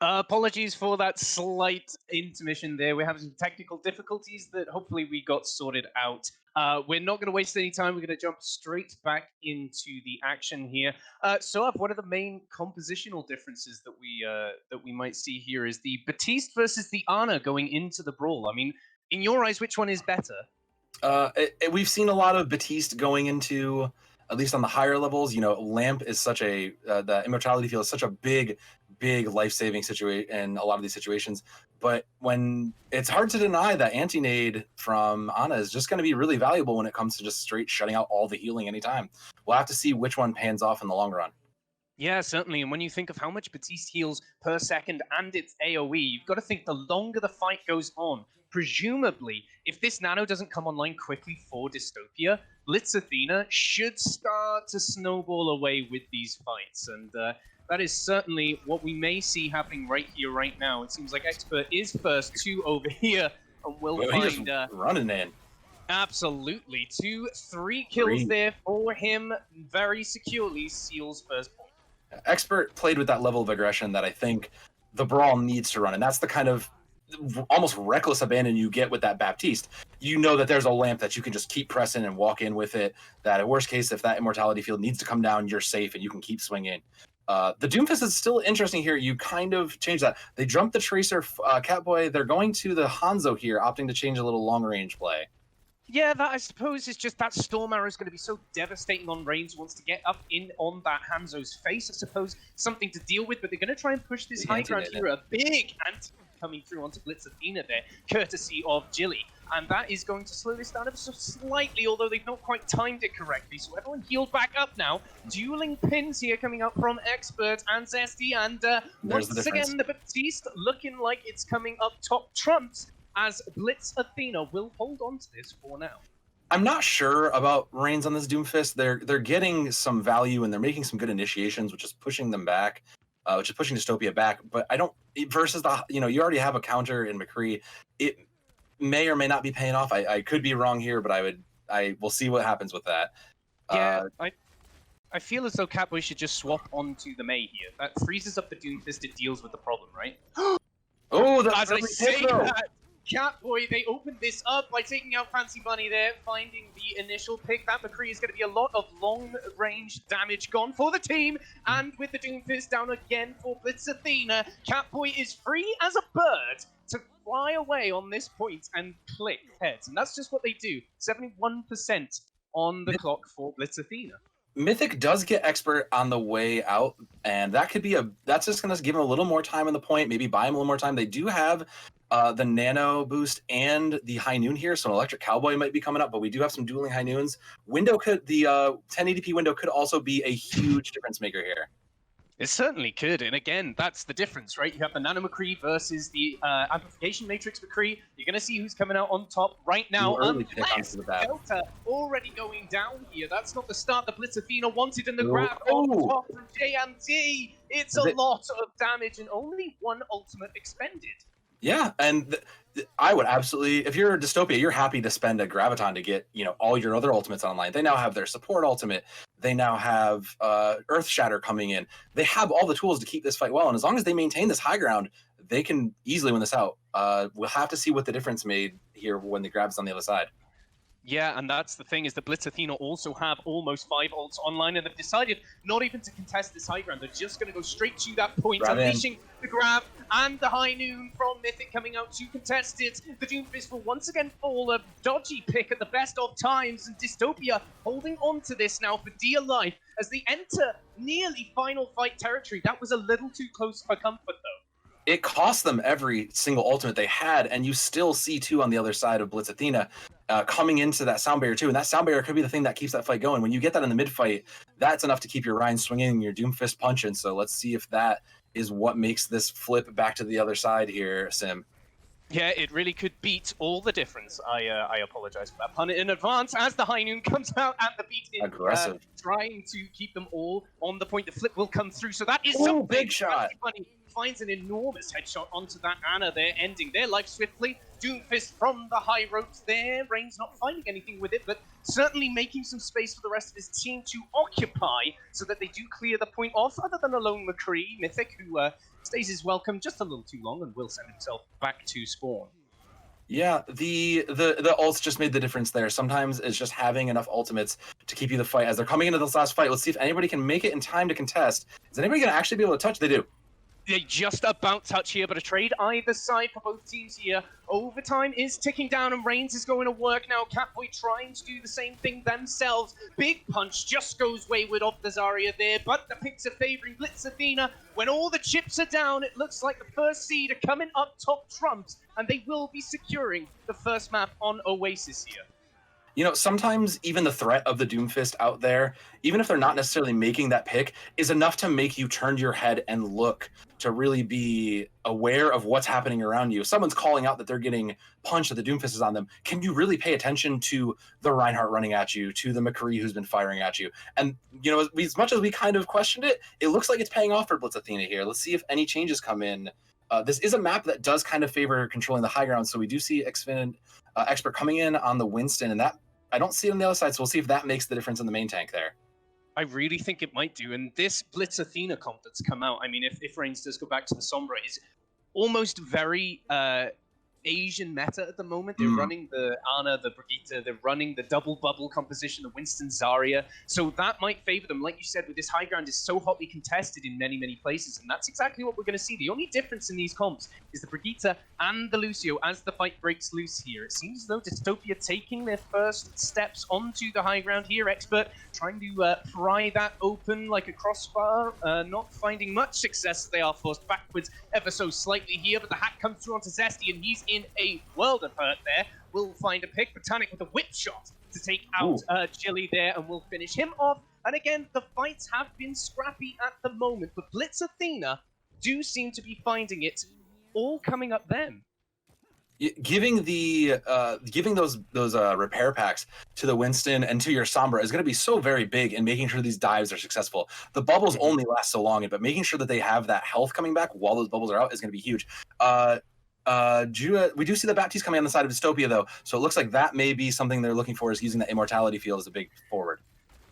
Apologies for that slight intermission there. We're having some technical difficulties that hopefully we got sorted out. We're not going to waste any time. We're going to jump straight back into the action here. So, one of the main compositional differences that we might see here is the Batiste versus the Ana going into the brawl. I mean, in your eyes, which one is better? We've seen a lot of Batiste going into, at least on the higher levels. You know, Lamp is such a the immortality field is such a big life-saving situation in a lot of these situations. But when it's hard to deny that anti-nade from Ana is just going to be really valuable when it comes to just straight shutting out all the healing anytime. We'll have to see which one pans off in the long run. Yeah, certainly. And when you think of how much Batiste heals per second and its AoE, you've got to think the longer the fight goes on, presumably, if this nano doesn't come online quickly for Dystopia, Blitz Athena should start to snowball away with these fights. And that is certainly what we may see happening right here, right now. It seems like Expert is first, 2 over here, and we'll find... He's running in. Absolutely. 2, 3 kills there for him. Very securely seals first point. Expert played with that level of aggression that I think the Brawl needs to run, and that's the kind of almost reckless abandon you get with that Baptiste. You know that there's a lamp that you can just keep pressing and walk in with it, that at worst case, if that immortality field needs to come down, you're safe and you can keep swinging. The Doomfist is still interesting here. You kind of change that. They jumped the Tracer, Catboy. They're going to the Hanzo here, opting to change a little long-range play. Yeah, that I suppose is just that Storm Arrow is going to be so devastating on range. Wants to get up in on that Hanzo's face. I suppose something to deal with, but they're going to try and push this high ground here. A big anti coming through onto Blitz Athena there, courtesy of Jilly. And that is going to slow this down ever so slightly, although they've not quite timed it correctly. So everyone healed back up now. Dueling pins here coming up from Expert and Zesty. And once again, the Batiste looking like it's coming up top trumps, as Blitz Athena will hold on to this for now. I'm not sure about Reigns on this Doomfist. They're getting some value and they're making some good initiations, which is pushing them back, which is pushing Dystopia back. But I don't versus the you already have a counter in McCree. It may or may not be paying off. I could be wrong here, but I will see what happens with that. Yeah, I feel as though Catboy should just swap onto the Mei here. That freezes up the Doomfist. It deals with the problem, right? Oh, that's as I say that. Catboy, they opened this up by taking out Fancy Bunny there, finding the initial pick. That McCree is going to be a lot of long-range damage gone for the team, and with the Doomfist down again for Blitz Athena, Catboy is free as a bird to fly away on this point and click heads, and that's just what they do. 71% on the clock for Blitz Athena. Mythic does get Expert on the way out, and that could be that's just going to give him a little more time on the point, maybe buy him a little more time. They do have the Nano boost and the High Noon here, so an Electric Cowboy might be coming up, but we do have some dueling High Noons. The 1080p window could also be a huge difference maker here. It certainly could, and again, that's the difference, right? You have the Nano McCree versus the Amplification Matrix McCree. You're going to see who's coming out on top right now, unless Delta already going down here. That's not the start that Blitz Athena wanted, and the grab on top from JMT. It's a lot of damage, and only one ultimate expended. Yeah, and I would absolutely, if you're a Dystopia, you're happy to spend a Graviton to get, all your other ultimates online. They now have their support ultimate. They now have Earth Shatter coming in. They have all the tools to keep this fight well, and as long as they maintain this high ground, they can easily win this out. We'll have to see what the difference made here when the grab's on the other side. Yeah, and that's the thing, is that Blitz Athena also have almost 5 ults online, and they've decided not even to contest this high ground. They're just going to go straight to that point, unleashing the grab and the High Noon from Mythic coming out to contest it. The Doomfist will once again fall, a dodgy pick at the best of times, and Dystopia holding on to this now for dear life as they enter nearly final fight territory. That was a little too close for comfort, though. It cost them every single ultimate they had, and you still see 2 on the other side of Blitz Athena coming into that sound barrier too, and that sound barrier could be the thing that keeps that fight going. When you get that in the mid fight, that's enough to keep your Ryan swinging and your Doomfist punching. So let's see if that is what makes this flip back to the other side here, Sim. Yeah, it really could beat all the difference. I apologize for that pun in advance as the High Noon comes out and the beat in aggressive, trying to keep them all on the point. The flip will come through, so that is something. Big shot. Funny finds an enormous headshot onto that Ana there, ending their life swiftly. Doomfist from the high ropes there. Rain's not finding anything with it, but certainly making some space for the rest of his team to occupy so that they do clear the point off, other than a lone McCree, Mythic, who stays his welcome just a little too long and will send himself back to spawn. Yeah, the ults just made the difference there. Sometimes it's just having enough ultimates to keep you the fight. As they're coming into this last fight, let's see if anybody can make it in time to contest. Is anybody going to actually be able to touch? They do. They just about touch here, but a trade either side for both teams here. Overtime is ticking down, and Reigns is going to work now. Catboy trying to do the same thing themselves. Big punch just goes wayward off the Zarya there, but the picks are favoring Blitz Athena. When all the chips are down, it looks like the first seed are coming up top trumps, and they will be securing the first map on Oasis here. You know, sometimes even the threat of the Doomfist out there, even if they're not necessarily making that pick, is enough to make you turn your head and look, to really be aware of what's happening around you. If someone's calling out that they're getting punched, that the Doomfist is on them, can you really pay attention to the Reinhardt running at you, to the McCree who's been firing at you? And, you know, as much as we kind of questioned it, it looks like it's paying off for Blitz Athena here. Let's see if any changes come in. This is a map that does kind of favor controlling the high ground, so we do see Expert coming in on the Winston, and that I don't see it on the other side, so we'll see if that makes the difference in the main tank there. I really think it might do, and this Blitz Athena comp that's come out, I mean, if Reigns does go back to the Sombra, is almost very Asian meta at the moment. They're running the Ana, the Brigitte, they're running the double bubble composition, the Winston Zarya, so that might favor them. Like you said, with this high ground is so hotly contested in many, many places, and that's exactly what we're going to see. The only difference in these comps is the Brigitte and the Lucio as the fight breaks loose here. It seems as though Dystopia taking their first steps onto the high ground here. Expert trying to pry that open like a crossbar, not finding much success. They are forced backwards ever so slightly here, but the hack comes through onto Zesty, and he's in a world of hurt there. We'll find a pick. Botanic with a whip shot to take out Chili there, and we'll finish him off. And again, the fights have been scrappy at the moment, but Blitz Athena do seem to be finding it all coming up them. Giving those repair packs to the Winston and to your Sombra is going to be so very big in making sure these dives are successful. The bubbles only last so long, but making sure that they have that health coming back while those bubbles are out is going to be huge. We do see the Baptiste coming on the side of Dystopia, though, so it looks like that may be something they're looking for, is using the immortality field as a big forward.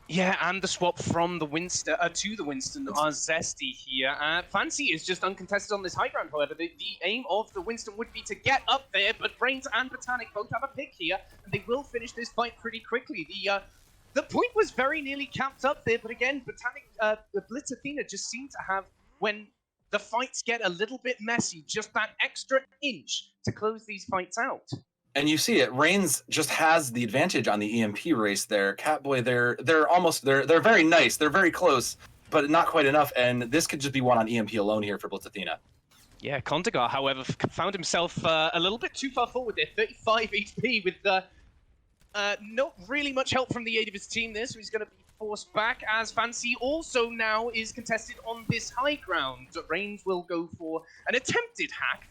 Yeah, and the swap from the Winston to the Winston are Zesty here. Fancy is just uncontested on this high ground, however. The aim of the Winston would be to get up there, but Brains and Botanic both have a pick here, and they will finish this fight pretty quickly. The point was very nearly capped up there, but again, Botanic, the Blitz Athena just seem to have, when the fights get a little bit messy, just that extra inch to close these fights out. And you see it. Reigns just has the advantage on the EMP race there. Catboy, they're very nice. They're very close, but not quite enough. And this could just be one on EMP alone here for Blitz Athena. Yeah, Kondagar, however, found himself a little bit too far forward there. 35 HP with not really much help from the aid of his team there, so he's going to be forced back, as Fancy also now is contested on this high ground. Reigns will go for an attempted hack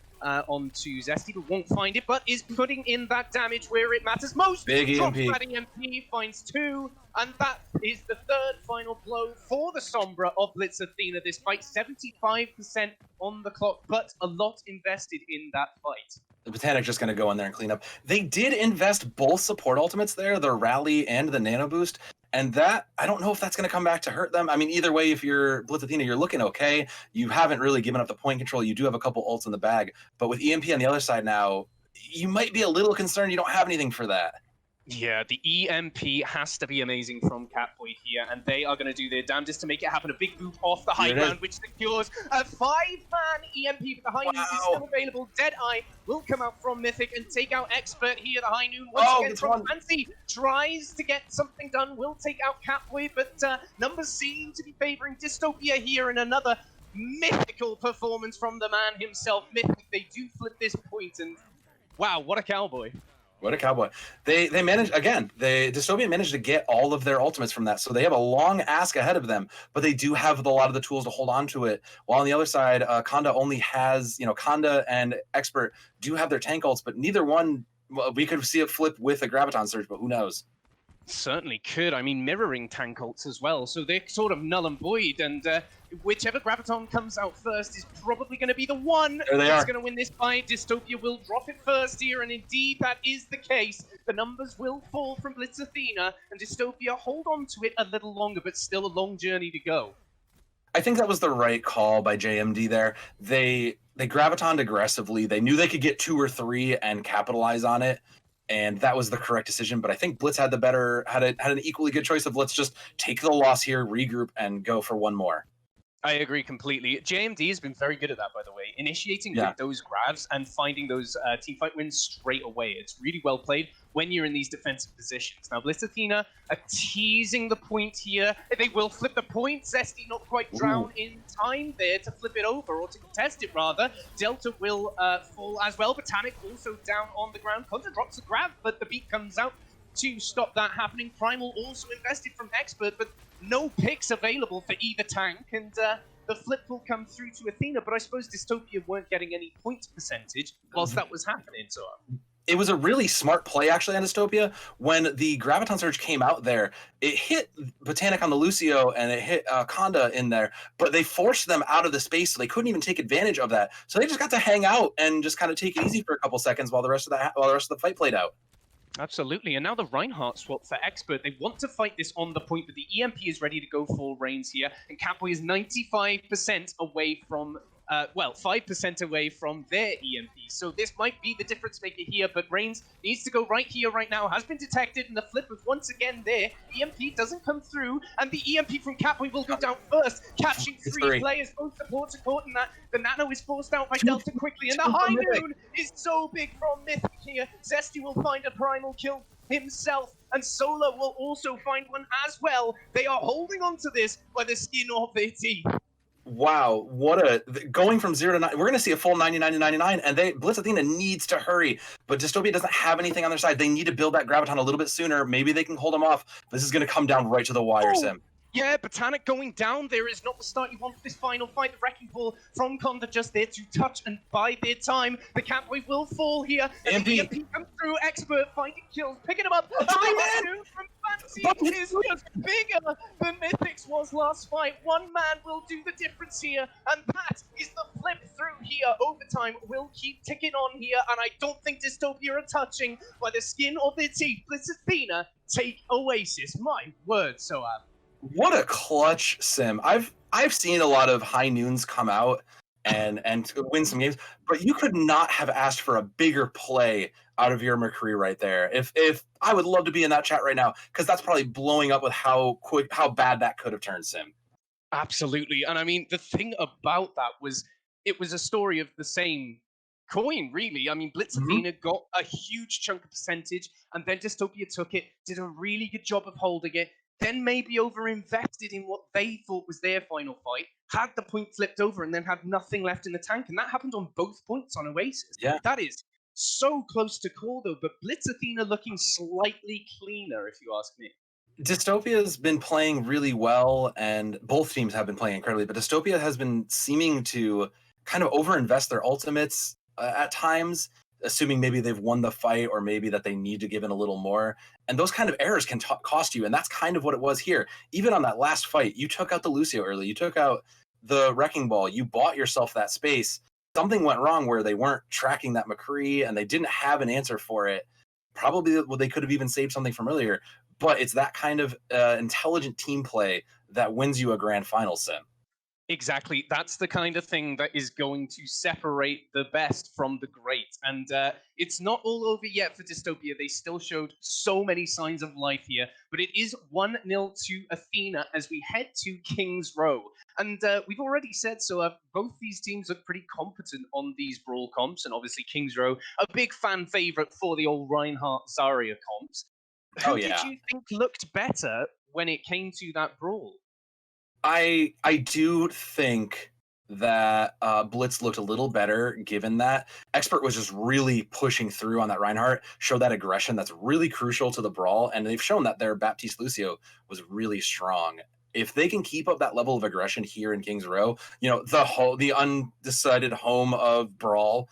onto Zesty, but won't find it, but is putting in that damage where it matters most. Big EMP. That EMP finds two, and that is the third final blow for the Sombra of Blitz Athena. This fight, 75% on the clock, but a lot invested in that fight. The Botanic just going to go in there and clean up. They did invest both support ultimates there, the Rally and the Nano Boost. And that, I don't know if that's going to come back to hurt them. I mean, either way, if you're Blitz Athena, you're looking okay. You haven't really given up the point control. You do have a couple ults in the bag. But with EMP on the other side now, you might be a little concerned you don't have anything for that. Yeah, the EMP has to be amazing from Catboy here, and they are going to do their damnedest to make it happen. A big boot off the high ground, which secures a 5-man EMP, but the high noon is still available. Deadeye will come out from Mythic and take out Expert here. The high noon once again from Fancy tries to get something done, will take out Catboy, but numbers seem to be favoring Dystopia here, and another mythical performance from the man himself. Mythic, they do flip this point, and wow, what a cowboy. What a cowboy. They managed, again, Dystopia managed to get all of their ultimates from that, so they have a long ask ahead of them, but they do have a lot of the tools to hold on to it. While on the other side, Conda only has, Conda and Expert do have their tank ults, but neither one, well, we could see it flip with a Graviton Surge, but who knows? Certainly could. I mean, mirroring tank ults as well, so they're sort of null and void, and whichever Graviton comes out first is probably going to be the one that's going to win this fight. Dystopia will drop it first here, and indeed that is the case. The numbers will fall from Blitz Athena, and Dystopia hold on to it a little longer, but still a long journey to go. I think that was the right call by JMD there. They gravitoned aggressively. They knew they could get 2 or 3 and capitalize on it, and that was the correct decision. But I think Blitz had an equally good choice of let's just take the loss here, regroup, and go for one more. I agree completely. JMD has been very good at that, by the way, initiating with those grabs and finding those teamfight wins straight away. It's really well played when you're in these defensive positions. Now, Blitz Athena are teasing the point here. They will flip the point. Zesty not quite drown in time there to flip it over, or to contest it, rather. Delta will fall as well. Botanic also down on the ground. Contra drops the grab, but the beat comes out to stop that happening. Primal also invested from Expert, but no picks available for either tank, and the flip will come through to Athena, but I suppose Dystopia weren't getting any point percentage whilst that was happening, so... It was a really smart play, actually, on Dystopia. When the Graviton Surge came out there, it hit Botanic on the Lucio, and it hit Conda in there, but they forced them out of the space, so they couldn't even take advantage of that. So they just got to hang out and just kind of take it easy for a couple seconds while the rest of the fight played out. Absolutely, and now the Reinhardt swap for Expert. They want to fight this on the point, but the EMP is ready to go full Reigns here, and Catboy is 95% away from, 5% away from their EMP. So this might be the difference maker here, but Reigns needs to go right here, right now. Has been detected, and the flip is once again there. EMP doesn't come through, and the EMP from Catboy will go down first, catching 3 players. Both supports are caught in that. The Nano is forced out by Delta quickly, and the High Noon is so big from Mythic here. Zesty will find a Primal kill himself, and Solar will also find one as well. They are holding on to this by the skin of their teeth. Wow, going from 0 to 9. We're going to see a full 99 to 99, and Blitz Athena needs to hurry, but Dystopia doesn't have anything on their side. They need to build that Graviton a little bit sooner. Maybe they can hold them off. This is going to come down right to the wire, Sim. Yeah, Botanic going down there is not the start you want for this final fight. The Wrecking Ball from Conda just there to touch and buy their time. The Catboy will fall here. And the EMP comes through. Expert finding kills, picking him up. From Fancy is just bigger than Mythic's was last fight. One man will do the difference here, and that is the flip through here. Overtime will keep ticking on here, and I don't think Dystopia are touching by the skin of their teeth. Blitz Athena take Oasis. My word, Soab. What a clutch, Sim. I've seen a lot of High Noons come out and win some games, but you could not have asked for a bigger play out of your McCree right there. If I would love to be in that chat right now, because that's probably blowing up with how bad that could have turned, Sim. Absolutely. And I mean, the thing about that was it was a story of the same coin, really. I mean, Blitz Athena got a huge chunk of percentage, and then Dystopia took it, did a really good job of holding it, then maybe over-invested in what they thought was their final fight, had the point flipped over, and then had nothing left in the tank. And that happened on both points on Oasis. Yeah. That is so close to call, though. But Blitz Athena looking slightly cleaner, if you ask me. Dystopia's been playing really well, and both teams have been playing incredibly, but Dystopia has been seeming to kind of overinvest their ultimates at times, assuming maybe they've won the fight or maybe that they need to give in a little more. And those kind of errors can cost you, and that's kind of what it was here. Even on that last fight, you took out the Lucio early, you took out the Wrecking Ball, you bought yourself that space. Something went wrong where they weren't tracking that McCree, and they didn't have an answer for it. Probably they could have even saved something from earlier, but it's that kind of intelligent team play that wins you a grand final, Sim. Exactly. That's the kind of thing that is going to separate the best from the great. And it's not all over yet for Dystopia. They still showed so many signs of life here. But it is 1-0 to Athena as we head to King's Row. And we've already said, so both these teams are pretty competent on these brawl comps. And obviously King's Row, a big fan favorite for the old Reinhardt Zarya comps. Who did you think looked better when it came to that brawl? I do think that Blitz looked a little better given that. Expert was just really pushing through on that Reinhardt, showed that aggression that's really crucial to the brawl, and they've shown that their Baptiste Lucio was really strong. If they can keep up that level of aggression here in King's Row, you know, the undecided home of Brawl,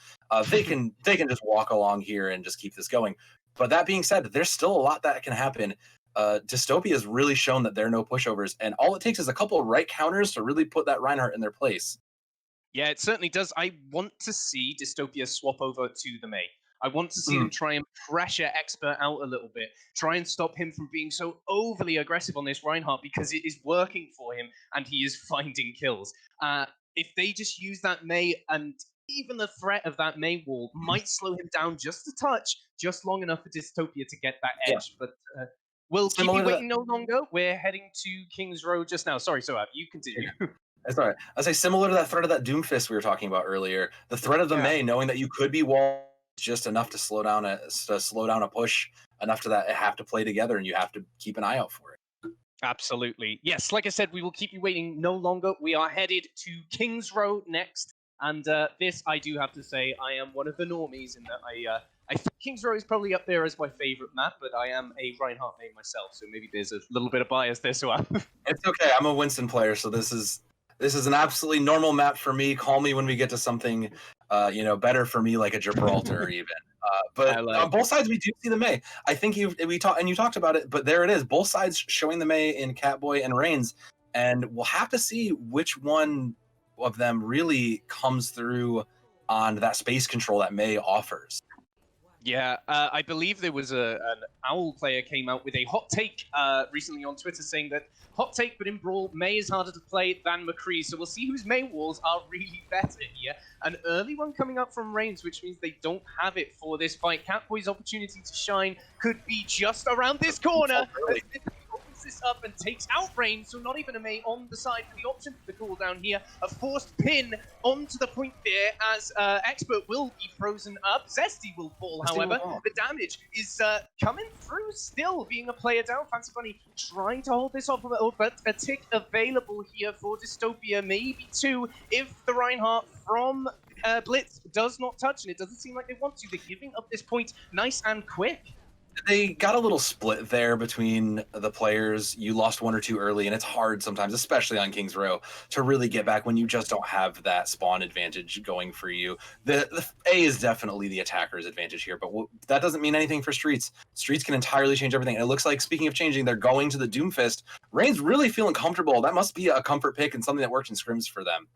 they can just walk along here and just keep this going. But that being said, there's still a lot that can happen. Dystopia has really shown that they're no pushovers, and all it takes is a couple of right counters to really put that Reinhardt in their place. Yeah, it certainly does. I want to see Dystopia swap over to the Mei. I want to see them try and pressure Expert out a little bit, try and stop him from being so overly aggressive on this Reinhardt because it is working for him and he is finding kills. If they just use that Mei, and even the threat of that Mei wall might slow him down just a touch, just long enough for Dystopia to get that edge. Yeah. But we'll keep you waiting no longer. We're heading to King's Row just now. Sorry, Soab, you continue. That's all right. I say similar to that threat of that Doomfist we were talking about earlier. The threat of the Mei, knowing that you could be walled just enough to slow down a push, enough to that it have to play together, and you have to keep an eye out for it. Absolutely. Yes, like I said, we will keep you waiting no longer. We are headed to King's Row next. And this, I do have to say, I am one of the normies in that I think King's Row is probably up there as my favorite map, but I am a Reinhardt main myself, so maybe there's a little bit of bias there. So it's okay. I'm a Winston player, so this is an absolutely normal map for me. Call me when we get to something, better for me, like a Gibraltar even. But on both sides, we do see the Mei. I think you talked about it, but there it is. Both sides showing the Mei in Catboy and Reigns, and we'll have to see which one of them really comes through on that space control that Mei offers. Yeah, I believe there was an Owl player came out with a hot take recently on Twitter saying that hot take, but in Brawl, Mei is harder to play than McCree. So we'll see whose Mei walls are really better here. An early one coming up from Reigns, which means they don't have it for this fight. Catboy's opportunity to shine could be just around this corner. This up and takes out Reigns, so not even a Mei on the side for the option for the cooldown here. A forced pin onto the point there as Expert will be frozen up. Zesty will fall, however. The damage is coming through still, being a player down. Fancy Bunny trying to hold this off a little, but a tick available here for Dystopia, maybe two, if the Reinhardt from Blitz does not touch, and it doesn't seem like they want to. They're giving up this point nice and quick. They got a little split there between the players. You lost one or two early, and it's hard sometimes, especially on King's Row, to really get back when you just don't have that spawn advantage going for you. The A is definitely the attacker's advantage here, but that doesn't mean anything for Streets. Streets can entirely change everything. And it looks like, speaking of changing, they're going to the Doomfist. Reigns really feeling comfortable. That must be a comfort pick and something that worked in scrims for them.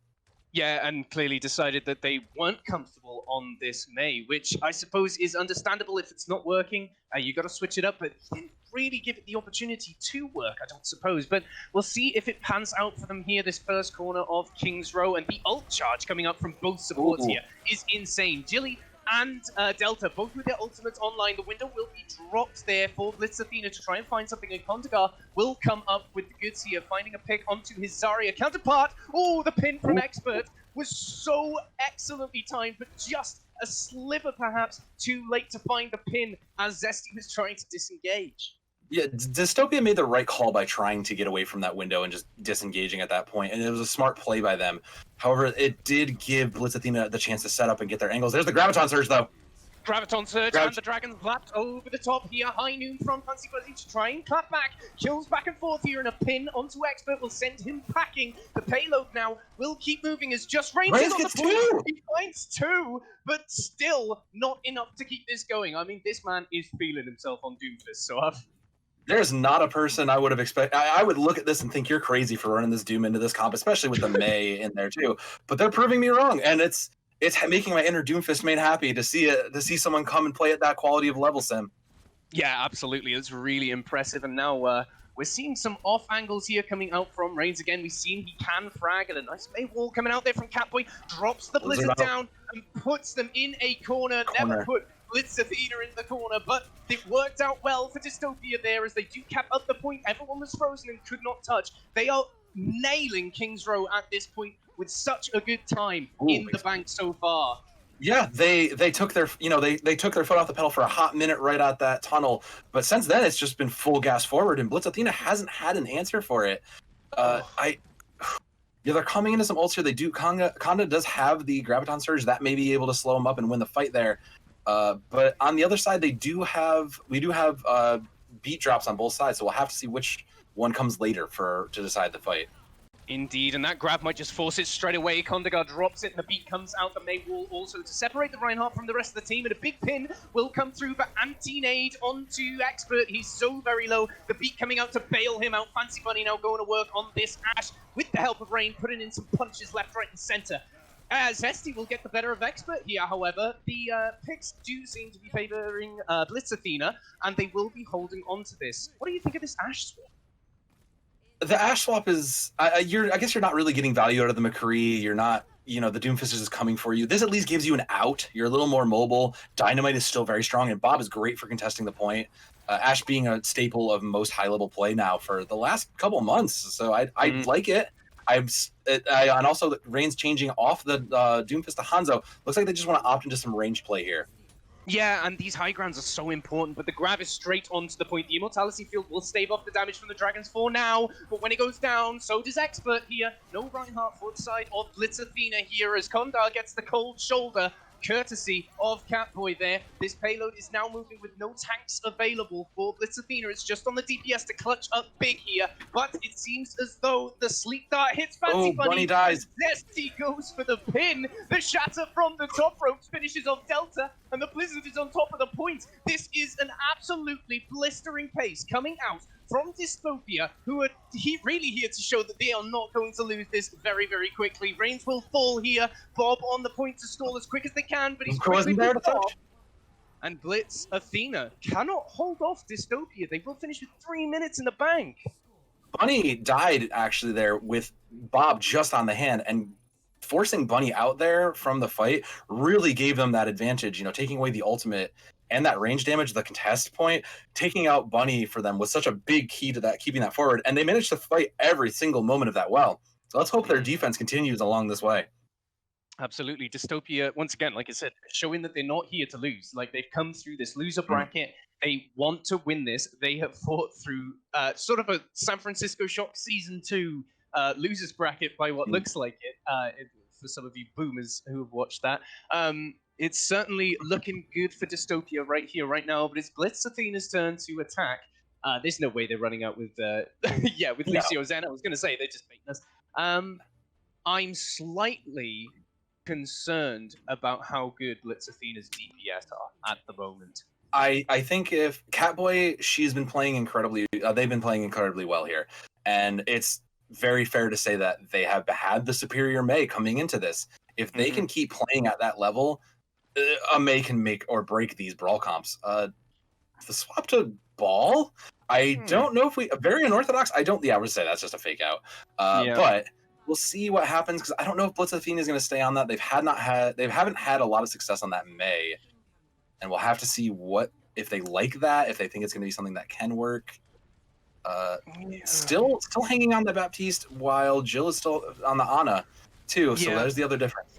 Yeah, and clearly decided that they weren't comfortable on this Mei, which I suppose is understandable if it's not working. You got to switch it up, but didn't really give it the opportunity to work, I don't suppose. But we'll see if it pans out for them here, this first corner of King's Row, and the ult charge coming up from both supports here is insane. Jilly and Delta, both with their ultimates online. The window will be dropped there for Blitz Athena to try and find something, and Kondagar will come up with the goods here, finding a pick onto his Zarya counterpart. Oh, the pin from Expert was so excellently timed, but just a sliver perhaps too late to find the pin as Zesty was trying to disengage. Yeah, Dystopia made the right call by trying to get away from that window and just disengaging at that point, and it was a smart play by them. However, it did give Blitz Athena the chance to set up and get their angles. There's the Graviton Surge, though. Graviton Surge and the Dragon clapped over the top here. High Noon from Fancy Fuzzy to try and clap back. Kills back and forth here, and a pin onto Expert will send him packing. The payload now will keep moving as just Reigns is on the point. He finds two, but still not enough to keep this going. I mean, this man is feeling himself on Doomfist, so there's not a person I would have expected. I would look at this and think you're crazy for running this Doom into this comp, especially with the Mei in there too. But they're proving me wrong, and it's making my inner Doomfist main happy to see someone come and play at that quality of level sim. Yeah, absolutely. It's really impressive, and now we're seeing some off angles here coming out from Reigns again. We've seen he can frag, and a nice Mei wall coming out there from Catboy. Drops the Blizzard down and puts them in a corner. Never put Blitz Athena in the corner, but it worked out well for Dystopia there as they do cap up the point. Everyone was frozen and could not touch. They are nailing King's Row at this point with such a good time in the bank so far. Yeah, they took their they took their foot off the pedal for a hot minute right at that tunnel, but since then it's just been full gas forward, and Blitz Athena hasn't had an answer for it. They're coming into some ults here. They do. Conda does have the Graviton Surge that may be able to slow him up and win the fight there. But on the other side, we do have beat drops on both sides, so we'll have to see which one comes later to decide the fight. Indeed, and that grab might just force it straight away. Kondagar drops it, and the beat comes out the main wall also to separate the Reinhardt from the rest of the team, and a big pin will come through for MTT8 onto Expert. He's so very low. The beat coming out to bail him out. Fancy Bunny now going to work on this Ashe with the help of Rain, putting in some punches left, right, and center. Zesty will get the better of Expert here, however. The picks do seem to be favoring Blitz Athena, and they will be holding on to this. What do you think of this Ashe swap? The Ashe swap is, I guess you're not really getting value out of the McCree. You're not, the Doomfist is coming for you. This at least gives you an out. You're a little more mobile. Dynamite is still very strong, and Bob is great for contesting the point. Ashe being a staple of most high-level play now for the last couple months, so I like it. And also Rain's changing off the Doomfist to Hanzo. Looks like they just want to opt into some range play here. Yeah, and these high grounds are so important, but the grab is straight onto the point. The Immortality Field will stave off the damage from the Dragons for now, but when it goes down, so does Expert here. No Reinhardt for the side of Blitz Athena here as Kondar gets the cold shoulder, courtesy of Catboy there. This payload is now moving with no tanks available for Blitz Athena. It's just on the DPS to clutch up big here, but it seems as though the sleep dart hits Fancy Bunny dies. Zesty goes for the pin. The shatter from the top ropes finishes off Delta, and the Blizzard is on top of the point. This is an absolutely blistering pace coming out from Dystopia, who are really here to show that they are not going to lose this very, very quickly. Reigns will fall here. Bob on the point to stall as quick as they can, but he's quickly there to touch. And Blitz Athena cannot hold off Dystopia. They will finish with 3 minutes in the bank. Bunny died actually there with Bob just on the hand, and forcing Bunny out there from the fight really gave them that advantage. Taking away the ultimate and that range damage, the contest point, taking out Bunny for them was such a big key to that, keeping that forward. And they managed to fight every single moment of that well. So let's hope their defense continues along this way. Absolutely. Dystopia, once again, like I said, showing that they're not here to lose. Like, they've come through this loser bracket. They want to win this. They have fought through sort of a San Francisco Shock Season 2 losers bracket by what looks like it, for some of you boomers who have watched that. It's certainly looking good for Dystopia right here, right now, but it's Blitz Athena's turn to attack. There's no way they're running out with, with Lucio Zen. I was going to say, they're just beating us. I'm slightly concerned about how good Blitz Athena's DPS are at the moment. I think if Catboy, she's been playing incredibly, they've been playing incredibly well here. And it's very fair to say that they have had the superior Mei coming into this. If they can keep playing at that level, a Mei can make or break these brawl comps. The swap to Ball, I don't know if very unorthodox. I would say that's just a fake out. But we'll see what happens, because I don't know if Blitz Athena is going to stay on that. They haven't had a lot of success on that Mei, and we'll have to see if they like that, if they think it's going to be something that can work. Still hanging on the Baptiste, while Jill is still on the Ana too. So there's the other difference.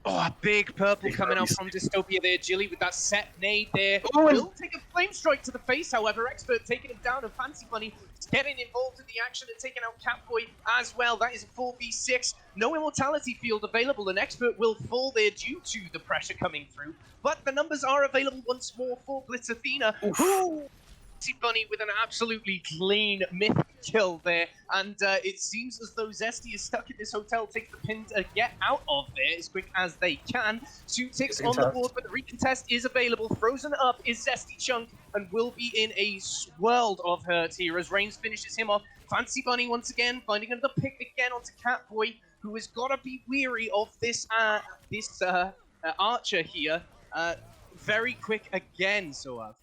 Oh, a big purple coming out from Dystopia there. Jilly with that set nade there. Will take a flame strike to the face, however. Expert taking him down, and Fancy Bunny getting involved in the action and taking out Catboy as well. That is a 4v6. No Immortality Field available, and Expert will fall there due to the pressure coming through. But the numbers are available once more for Blitz Athena. Fancy Bunny with an absolutely clean myth kill there, and it seems as though Zesty is stuck in this hotel, takes the pin to get out of there as quick as they can. 2 ticks on the board, but the recontest is available. Frozen up is Zesty Chunk, and will be in a world of hurt here as Reigns finishes him off. Fancy Bunny once again finding another pick again onto Catboy, who has got to be weary of this Archer here. Very quick again, so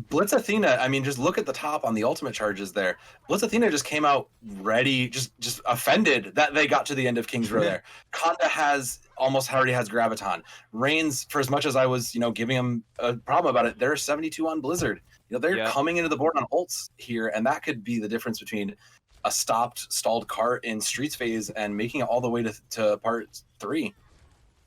Blitz Athena, I mean, just look at the top on the ultimate charges there. Blitz Athena just came out ready, just offended that they got to the end of King's Row there. Konda almost already has Graviton. Reigns, for as much as I was, giving him a problem about it, they're 72 on Blizzard. They're coming into the board on ults here, and that could be the difference between a stalled cart in Streets phase and making it all the way to part 3.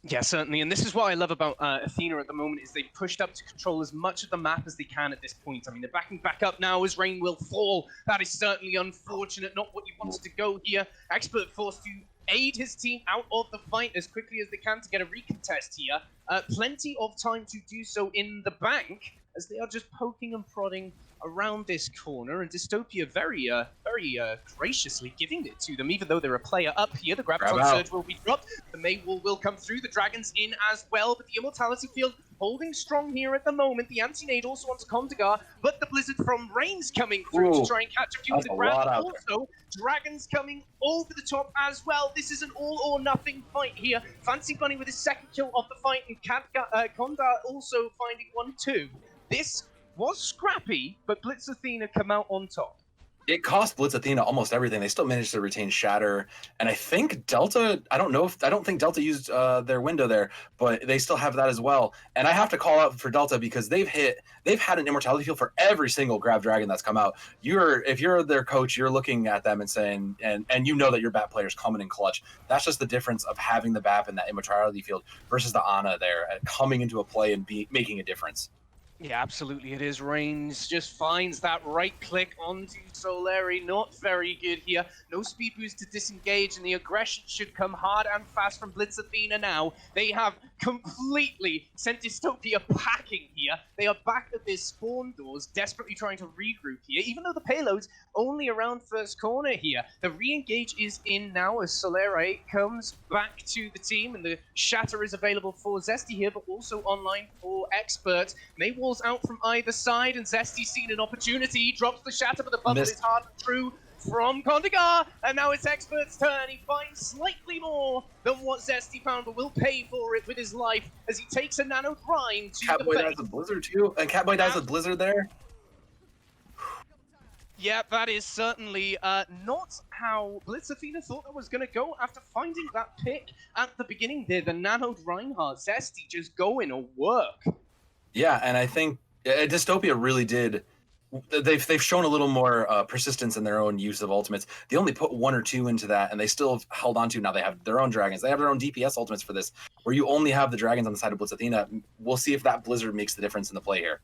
Yeah, certainly, and this is what I love about Athena at the moment, is they've pushed up to control as much of the map as they can at this point. I mean, they're backing back up now as Rain will fall. That is certainly unfortunate, not what you wanted to go here. Expert forced to aid his team out of the fight as quickly as they can to get a recontest here. Plenty of time to do so in the bank, as they are just poking and prodding around this corner, and Dystopia very graciously giving it to them, even though they're a player up here. The Graviton Surge will be dropped, the May Wall will come through, the Dragon's in as well, but the Immortality Field holding strong here at the moment. The anti-nade also wants Kondagar, but the Blizzard from Rain's coming through to try and catch a few of the ground. Also, Dragons coming over the top as well. This is an all-or-nothing fight here. Fancy Bunny with his second kill of the fight, and Kondar also finding one too. This was scrappy, but Blitz Athena come out on top. It cost Blitz Athena almost everything. They still managed to retain Shatter, and I think Delta. I don't think Delta used their window there, but they still have that as well. And I have to call out for Delta because they've had an immortality field for every single Grav Dragon that's come out. If you're their coach, you're looking at them and saying, and you know that your BAP player's coming in clutch. That's just the difference of having the BAP and that immortality field versus the Ana there coming into a play and making a difference. Yeah, absolutely it is. Reigns just finds that right click onto Solari. Not very good here. No speed boost to disengage, and the aggression should come hard and fast from Blitz Athena now. They have completely sent Dystopia packing here. They are back at their spawn doors, desperately trying to regroup here, even though the payload's only around first corner here. The re-engage is in now as Solari comes back to the team, and the Shatter is available for Zesty here, but also online for Expert. Maywall's out from either side, and Zesty's seen an opportunity. He drops the Shatter, but the bubble is hard and true from Kondagar, and now it's Expert's turn. He finds slightly more than what Zesty found, but will pay for it with his life as he takes a nano grind to Catboy the face. dies with Blizzard too, and Catboy dies with Blizzard there. Yeah, that is certainly not how Blitz Athena thought it was going to go after finding that pick at the beginning there. The nanoed Reinhardt, Zesty just going to work. Yeah, and I think Dystopia really did. They've shown a little more persistence in their own use of ultimates. They only put one or two into that, and they still have held on to. Now they have their own dragons. They have their own DPS ultimates for this, where you only have the dragons on the side of Blitz Athena. We'll see if that Blizzard makes the difference in the play here.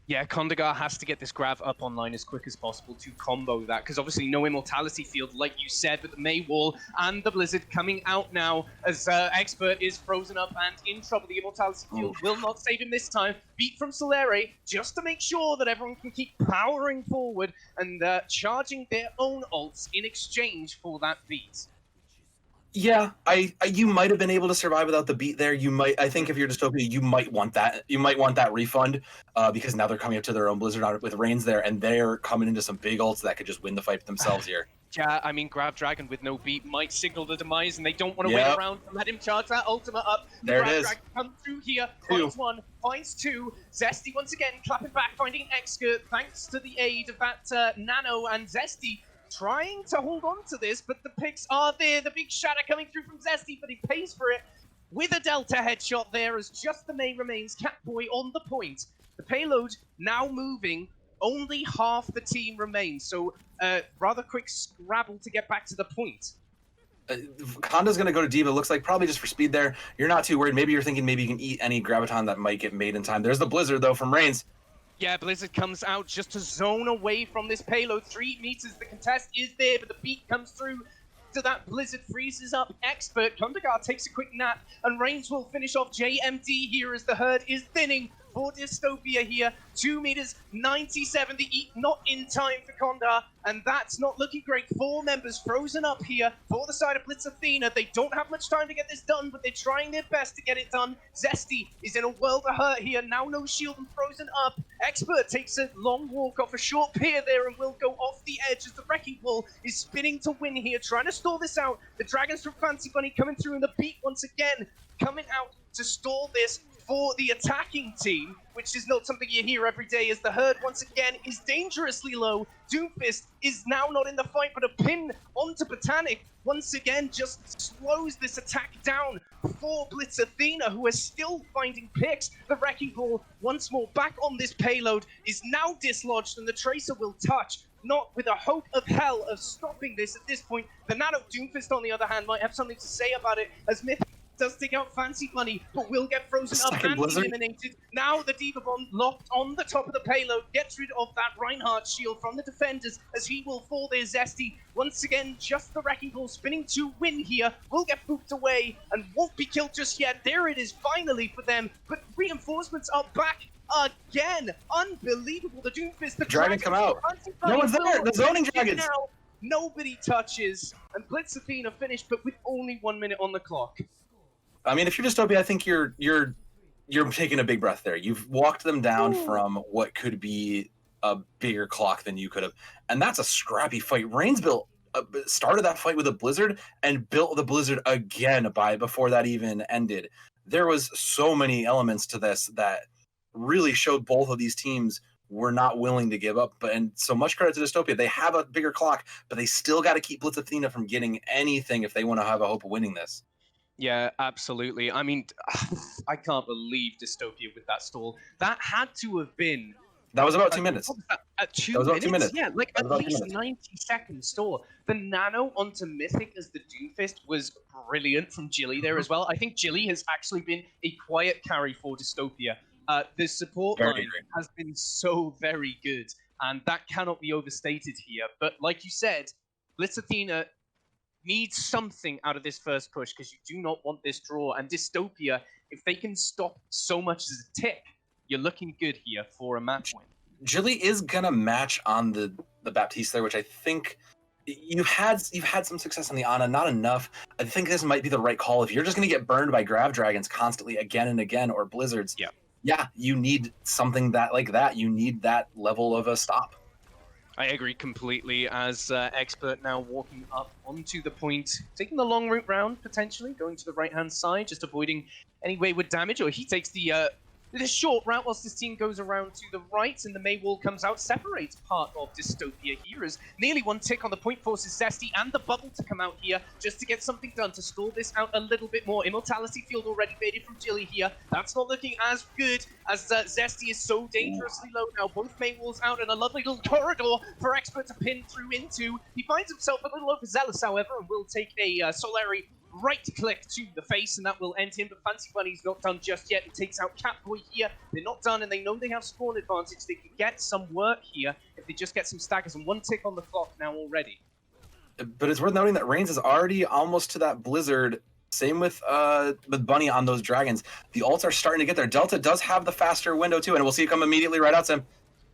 Yeah, Kondagar has to get this Grav up online as quick as possible to combo that, because obviously no immortality field, like you said, but the May Wall and the Blizzard coming out now as Expert is frozen up and in trouble. The immortality field will not save him this time. Beat from Solari just to make sure that everyone can keep powering forward and charging their own ults in exchange for that beat. Yeah, you might have been able to survive without the beat there. I think if you're Dystopia, you might want that. You might want that refund because now they're coming up to their own Blizzard on it with Reigns there, and they're coming into some big ults that could just win the fight themselves here. Yeah, I mean, Grav Dragon with no beat might signal the demise, and they don't want to wait around and let him charge that ultimate up. There Grav it is. Dragon comes through here, finds one, finds two. Zesty once again clapping back, finding an X-Skirt thanks to the aid of that Nano, and Zesty trying to hold on to this, but the picks are there. The big shatter coming through from Zesty, but he pays for it with a Delta headshot there as just the May remains. Catboy on the point. The payload now moving. Only half the team remains, so rather quick scrabble to get back to the point. Konda's going to go to Diva. Looks like probably just for speed there. You're not too worried. Maybe you're thinking maybe you can eat any Graviton that might get made in time. There's the Blizzard, though, from Reigns. Yeah, Blizzard comes out just to zone away from this payload. 3 meters, the contest is there, but the beat comes through to that Blizzard, freezes up Expert. Kondagar takes a quick nap, and Reigns will finish off JMD here as the herd is thinning for Dystopia here. 2 meters, 97, the eat not in time for Kondar, and that's not looking great. 4 members frozen up here for the side of Blitz Athena. They don't have much time to get this done, but they're trying their best to get it done. Zesty is in a world of hurt here, now no shield and frozen up. Expert takes a long walk off a short pier there and will go off the edge as the Wrecking Ball is spinning to win here, trying to stall this out. The Dragons from Fancy Bunny coming through, and the beat once again coming out to stall this for the attacking team, which is not something you hear every day, as the herd once again is dangerously low. Doomfist is now not in the fight, but a pin onto Botanic once again just slows this attack down for Blitz Athena, who is still finding picks. The Wrecking Ball once more back on this payload is now dislodged, and the Tracer will touch, not with a hope of hell of stopping this at this point. The Nano Doomfist, on the other hand, might have something to say about it, as Myth does take out Fancy Bunny, but will get frozen up and eliminated. Now the Diva Bomb locked on the top of the payload gets rid of that Reinhardt shield from the defenders, as he will fall there. Zesty, once again, just the Wrecking Ball spinning to win here, will get booped away and won't be killed just yet. There it is finally for them, but reinforcements are back again. Unbelievable. The Doomfist, the Dragons come out. No one's there. The zoning dragons. Now, nobody touches, and Blitz Athena finished, but with only 1 minute on the clock. I mean, if you're Dystopia, I think you're taking a big breath there. You've walked them down from what could be a bigger clock than you could have, and that's a scrappy fight. Reigns started that fight with a blizzard and built the blizzard again before that even ended. There was so many elements to this that really showed both of these teams were not willing to give up. And so much credit to Dystopia. They have a bigger clock, but they still got to keep Blitz Athena from getting anything if they want to have a hope of winning this. Yeah, absolutely. I mean, I can't believe Dystopia with that stall. That had to have been... That was about 2 minutes. At 2 that was minutes? About 2 minutes. Yeah, like at least 90-second stall. The nano onto Mythic as the Doomfist was brilliant from Jilly there as well. I think Jilly has actually been a quiet carry for Dystopia. The support line has been so very good, and that cannot be overstated here. But like you said, Blitz Athena needs something out of this first push because you do not want this draw. And Dystopia, if they can stop so much as a tick, you're looking good here for a match win. Jilly is gonna match on the Baptiste there, which I think you've had some success on the Ana, not enough. I think this might be the right call. If you're just gonna get burned by Grav Dragons constantly again and again, or Blizzards, yeah, you need something like that. You need that level of a stop. I agree completely, as Expert now walking up onto the point, taking the long route round, potentially, going to the right-hand side, just avoiding any wayward damage, or he takes the short route whilst this team goes around to the right, and the May Wall comes out, separates part of Dystopia here, as nearly one tick on the point forces Zesty and the bubble to come out here, just to get something done, to stall this out a little bit more. Immortality Field already baited from Jilly here. That's not looking as good, as Zesty is so dangerously low now. Both May Walls out, and a lovely little corridor for Expert to pin through into. He finds himself a little overzealous, however, and will take a Solari right click to the face, and that will end him. But Fancy Bunny's not done just yet. It takes out Catboy here. They're not done, and they know they have spawn advantage. They can get some work here if they just get some staggers, and one tick on the clock now already. But it's worth noting that Reigns is already almost to that Blizzard. Same with Bunny on those Dragons. The ults are starting to get there. Delta does have the faster window too, and we'll see it come immediately right out to him.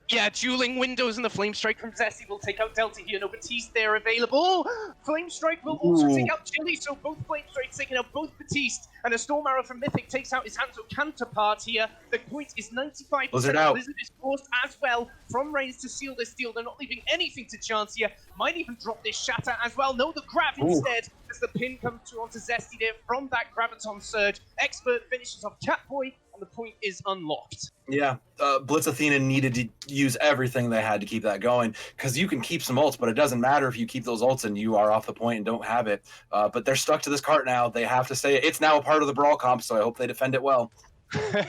Yeah, dueling windows, and the Flame Strike from Zesty will take out Delta here. No Batiste there available. Flame Strike will also take out Jilly, so both Flame Strikes taking out both Batiste, and a Storm Arrow from Mythic takes out his Hanzo counterpart here. The point is 95%. Blizzard out. Blizzard is forced as well from Reigns to seal this deal. They're not leaving anything to chance here. Might even drop this Shatter as well. No, the Grav instead, as the pin comes through onto Zesty there from that Graviton Surge. Expert finishes off Catboy, and the point is unlocked. Yeah, Blitz Athena needed to use everything they had to keep that going, because you can keep some ults, but it doesn't matter if you keep those ults and you are off the point and don't have it. But they're stuck to this cart now. They have to stay. It's now a part of the Brawl comp, so I hope they defend it well.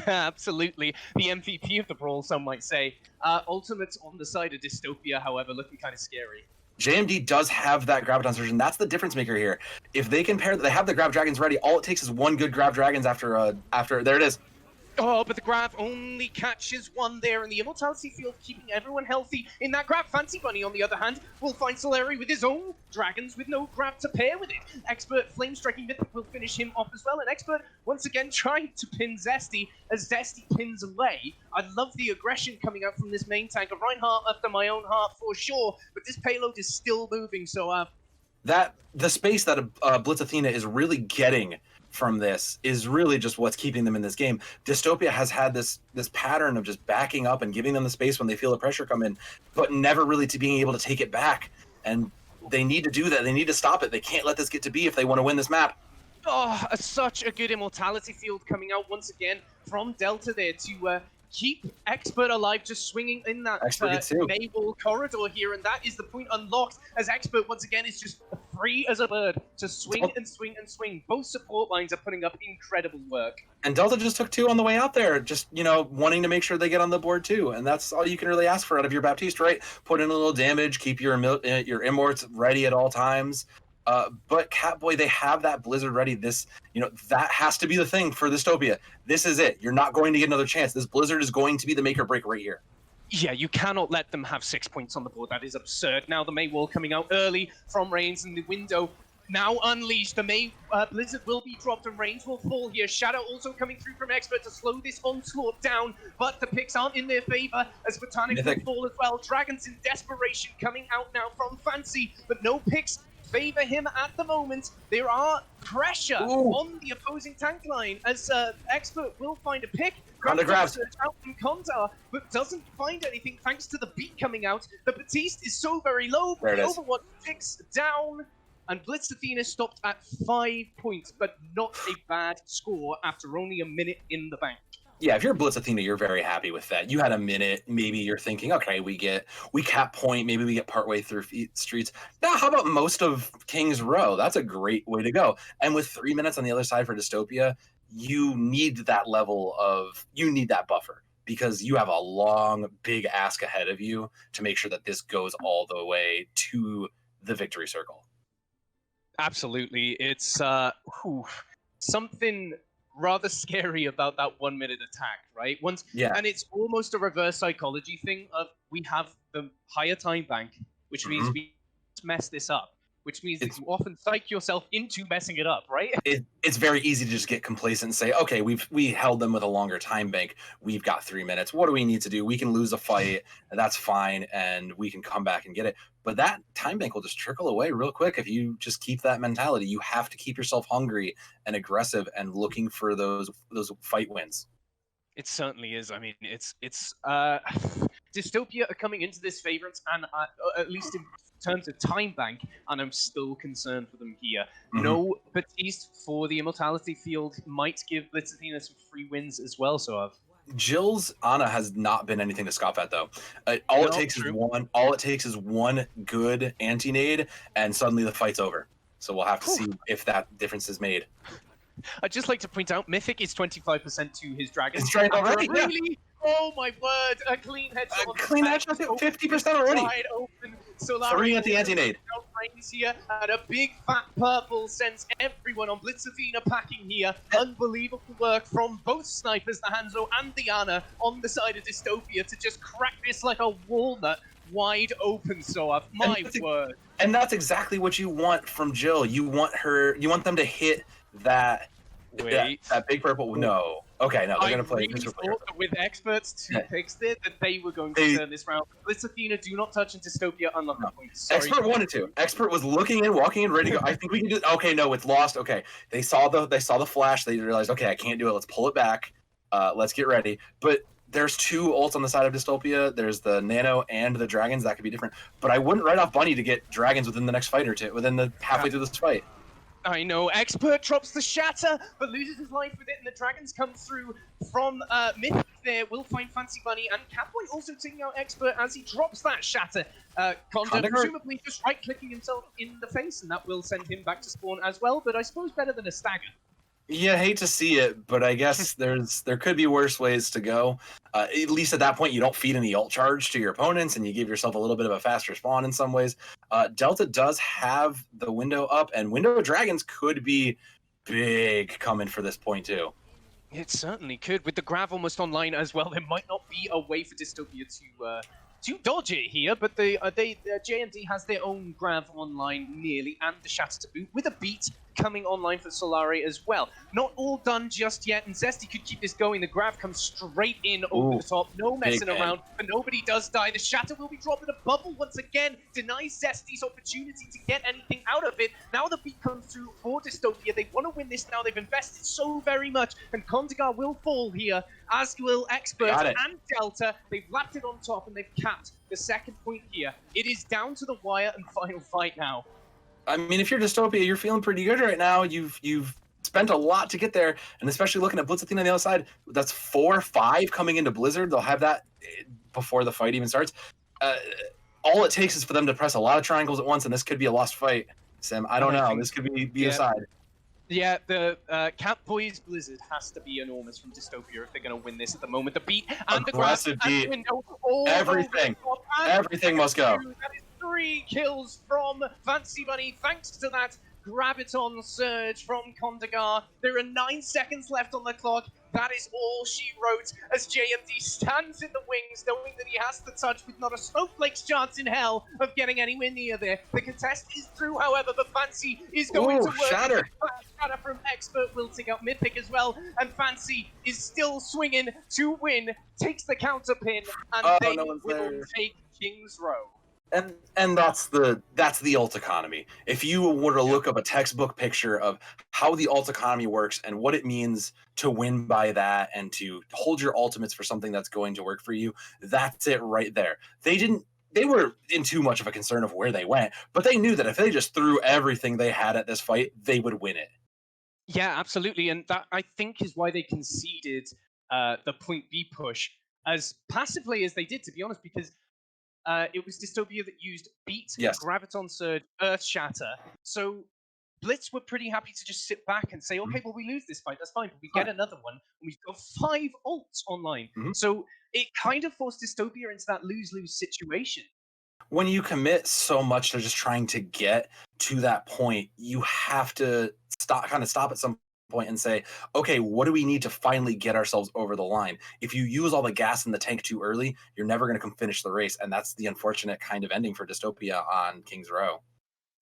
Absolutely. The MVP of the Brawl, some might say. Ultimates on the side of Dystopia, however, looking kind of scary. JMD does have that Graviton Surge, and that's the difference maker here. If they can pair, they have the Grav Dragons ready. All it takes is one good Grav Dragons after there it is. Oh, but the Grav only catches one there, and the Immortality Field keeping everyone healthy in that Grav. Fancy Bunny, on the other hand, will find Solari with his own Dragons with no Grav to pair with it. Expert Flame Striking Mythic will finish him off as well, and Expert once again trying to pin Zesty as Zesty pins away. I love the aggression coming out from this main tank. A Reinhardt after my own heart for sure, but this payload is still moving, so the space that Blitz Athena is really getting from this is really just what's keeping them in this game. Dystopia has had this pattern of just backing up and giving them the space when they feel the pressure come in, but never really to being able to take it back. And they need to do that. They need to stop it. They can't let this get to be if they want to win this map. Oh, such a good Immortality Field coming out once again from Delta there to keep Expert alive, just swinging in that May Wall corridor here, and that is the point unlocked, as Expert once again is just free as a bird to swing and swing and swing. Both support lines are putting up incredible work. And Delta just took two on the way out there, just, wanting to make sure they get on the board too, and that's all you can really ask for out of your Baptiste, right? Put in a little damage, keep your Immorts ready at all times. But Catboy, they have that Blizzard ready. This, that has to be the thing for Dystopia. This is it. You're not going to get another chance. This Blizzard is going to be the make or break right here. Yeah, you cannot let them have 6 points on the board. That is absurd. Now the May Wall coming out early from Reigns, and the window now unleashed. The May Blizzard will be dropped and Reigns will fall here. Shadow also coming through from Expert to slow this onslaught down, but the picks aren't in their favor as Botanic will fall as well. Dragons in desperation coming out now from Fancy, but no picks favor him at the moment. There are pressure on the opposing tank line as Expert will find a pick. Grabs out from Kontar, but doesn't find anything thanks to the beat coming out. The Batiste is so very low, but the Overwatch picks down, and Blitz Athena stopped at 5 points, but not a bad score after only a minute in the bank. Yeah, if you're Blitz Athena, you're very happy with that. You had a minute, maybe you're thinking, okay, we cap point, maybe we get partway through streets. Now, how about most of King's Row? That's a great way to go. And with 3 minutes on the other side for Dystopia, you need that buffer because you have a long, big ask ahead of you to make sure that this goes all the way to the victory circle. Absolutely. It's something rather scary about that 1 minute attack, right? And it's almost a reverse psychology thing of we have the higher time bank, which means we mess this up, which means that you often psych yourself into messing it up, right? It's very easy to just get complacent and say, okay, we held them with a longer time bank. We've got 3 minutes. What do we need to do? We can lose a fight, and that's fine, and we can come back and get it. But that time bank will just trickle away real quick if you just keep that mentality. You have to keep yourself hungry and aggressive and looking for those fight wins. It certainly is. I mean, it's Dystopia are coming into this favorites, and at least in terms of time bank, and I'm still concerned for them here. No Batiste for the Immortality Field might give Blitz Athena some free wins as well, so Jill's Ana has not been anything to scoff at, though. All it takes is one good anti-nade, and suddenly the fight's over. So we'll have to see if that difference is made. I'd just like to point out, Mythic is 25% to his Dragon. It's trained already, really? Oh my word! A clean headshot. A clean headshot, 50% already. Wide open. 3 at the anti-nade. Here, and a big fat purple sends everyone on Blitz Athena packing here. Unbelievable work from both snipers, the Hanzo and the Ana, on the side of Dystopia to just crack this like a walnut wide open. So my word. And that's exactly what you want from Jill. You want them to hit that big purple. No. Okay, no, they're going to play. I really thought that with Experts 2 picks there that they were going to turn this round. Blitz Athena, do not touch, and Dystopia unlock the points. Expert wanted to. Expert was looking in, walking in, ready to go. I think we can do. Okay, no, it's lost. Okay, they saw the flash. They realized, okay, I can't do it. Let's pull it back. Let's get ready. But there's 2 ults on the side of Dystopia. There's the Nano and the Dragons. That could be different. But I wouldn't write off Bunny to get Dragons within the next fight or two, within the halfway through this fight. I know, Expert drops the Shatter, but loses his life with it, and the Dragons come through from Mythic there. Will find Fancy Bunny, and Catboy also taking out Expert as he drops that Shatter. Conda presumably just right-clicking himself in the face, and that will send him back to spawn as well, but I suppose better than a stagger. Yeah, hate to see it, but I guess there could be worse ways to go. At least at that point, you don't feed any ult charge to your opponents, and you give yourself a little bit of a faster spawn in some ways. Delta does have the window up, and Window Dragons could be big coming for this point too. It certainly could. With the Grav almost online as well, there might not be a way for Dystopia to dodge it here, but J&D has their own Grav online nearly, and the Shatter to boot, with a beat coming online for Solari as well. Not all done just yet, and Zesty could keep this going. The Grav comes straight in over the top, no messing around, but nobody does die. The Shatter will be dropping a bubble once again, denies Zesty's opportunity to get anything out of it. Now the beat comes through for Dystopia. They want to win this now. They've invested so very much, and Kondigar will fall here, as will Expert and Delta. They've lapped it on top, and they've capped the second point here. It is down to the wire and final fight now. I mean, if you're Dystopia, you're feeling pretty good right now. You've spent a lot to get there, and especially looking at Blitz Athena on the other side, that's 4-5 coming into Blizzard. They'll have that before the fight even starts. All it takes is for them to press a lot of triangles at once, and this could be a lost fight, Sim. I don't know. This could be a side. Yeah, the Catboy's Blizzard has to be enormous from Dystopia if they're going to win this at the moment. The beat and the Grav and the window. Everything must go. That is 3 kills from Fancy Bunny. Thanks to that Graviton Surge from Kondagar. There are 9 seconds left on the clock. That is all she wrote as JMD stands in the wings, knowing that he has to touch with not a snowflake's chance in hell of getting anywhere near there. The contest is through, however, but Fancy is going to work. Shatter. Shatter from Expert will take out mid-pick as well, and Fancy is still swinging to win, takes the counter pin, and they will take King's Row. And that's the ult economy. If you were to look up a textbook picture of how the ult economy works and what it means to win by that and to hold your ultimates for something that's going to work for you, that's it right there. They were in too much of a concern of where they went, but they knew that if they just threw everything they had at this fight, they would win it. Yeah, absolutely. And that, I think, is why they conceded the point B push as passively as they did, to be honest, because it was Dystopia that used Beat, Graviton Surge, Earth Shatter. So Blitz were pretty happy to just sit back and say, okay, well, we lose this fight, that's fine, but we get another one, and we've got 5 ults online. So it kind of forced Dystopia into that lose-lose situation. When you commit so much to just trying to get to that point, you have to stop at some point and say, okay, what do we need to finally get ourselves over the line? If you use all the gas in the tank too early, you're never going to come finish the race, and that's the unfortunate kind of ending for Dystopia on King's Row.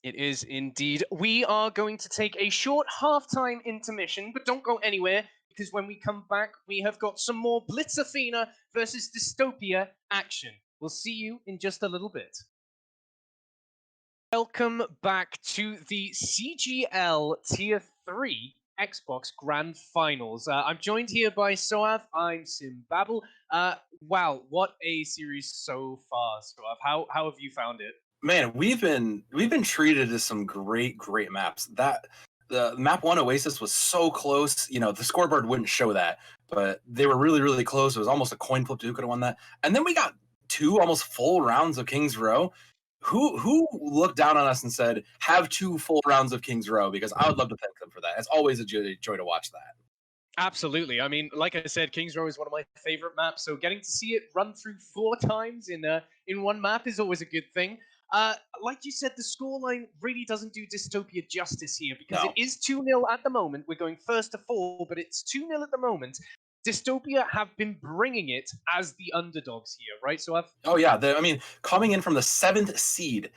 It is indeed. We are going to take a short halftime intermission, but don't go anywhere, because when we come back, we have got some more Blitz Athena versus Dystopia action. We'll see you in just a little bit. Welcome back to the CGL Tier 3 Xbox Grand Finals. I'm joined here by Soav. I'm Simbabble. Wow, what a series so far, Soav. How have you found it? Man, we've been treated as some great maps. That the map 1 Oasis was so close. You know, the scoreboard wouldn't show that, but they were really close. It was almost a coin flip. Who could have won that? And then we got 2 almost full rounds of King's Row. Who looked down on us and said, have 2 full rounds of King's Row? Because I would love to thank them for that. It's always a joy to watch that. Absolutely. I mean, like I said, King's Row is one of my favorite maps, so getting to see it run through 4 times in one map is always a good thing. Like you said, the scoreline really doesn't do Dystopia justice here, because it is 2-0 at the moment. We're going first to 4, but it's 2-0 at the moment. Dystopia have been bringing it as the underdogs here, right? So I mean, coming in from the 7th seed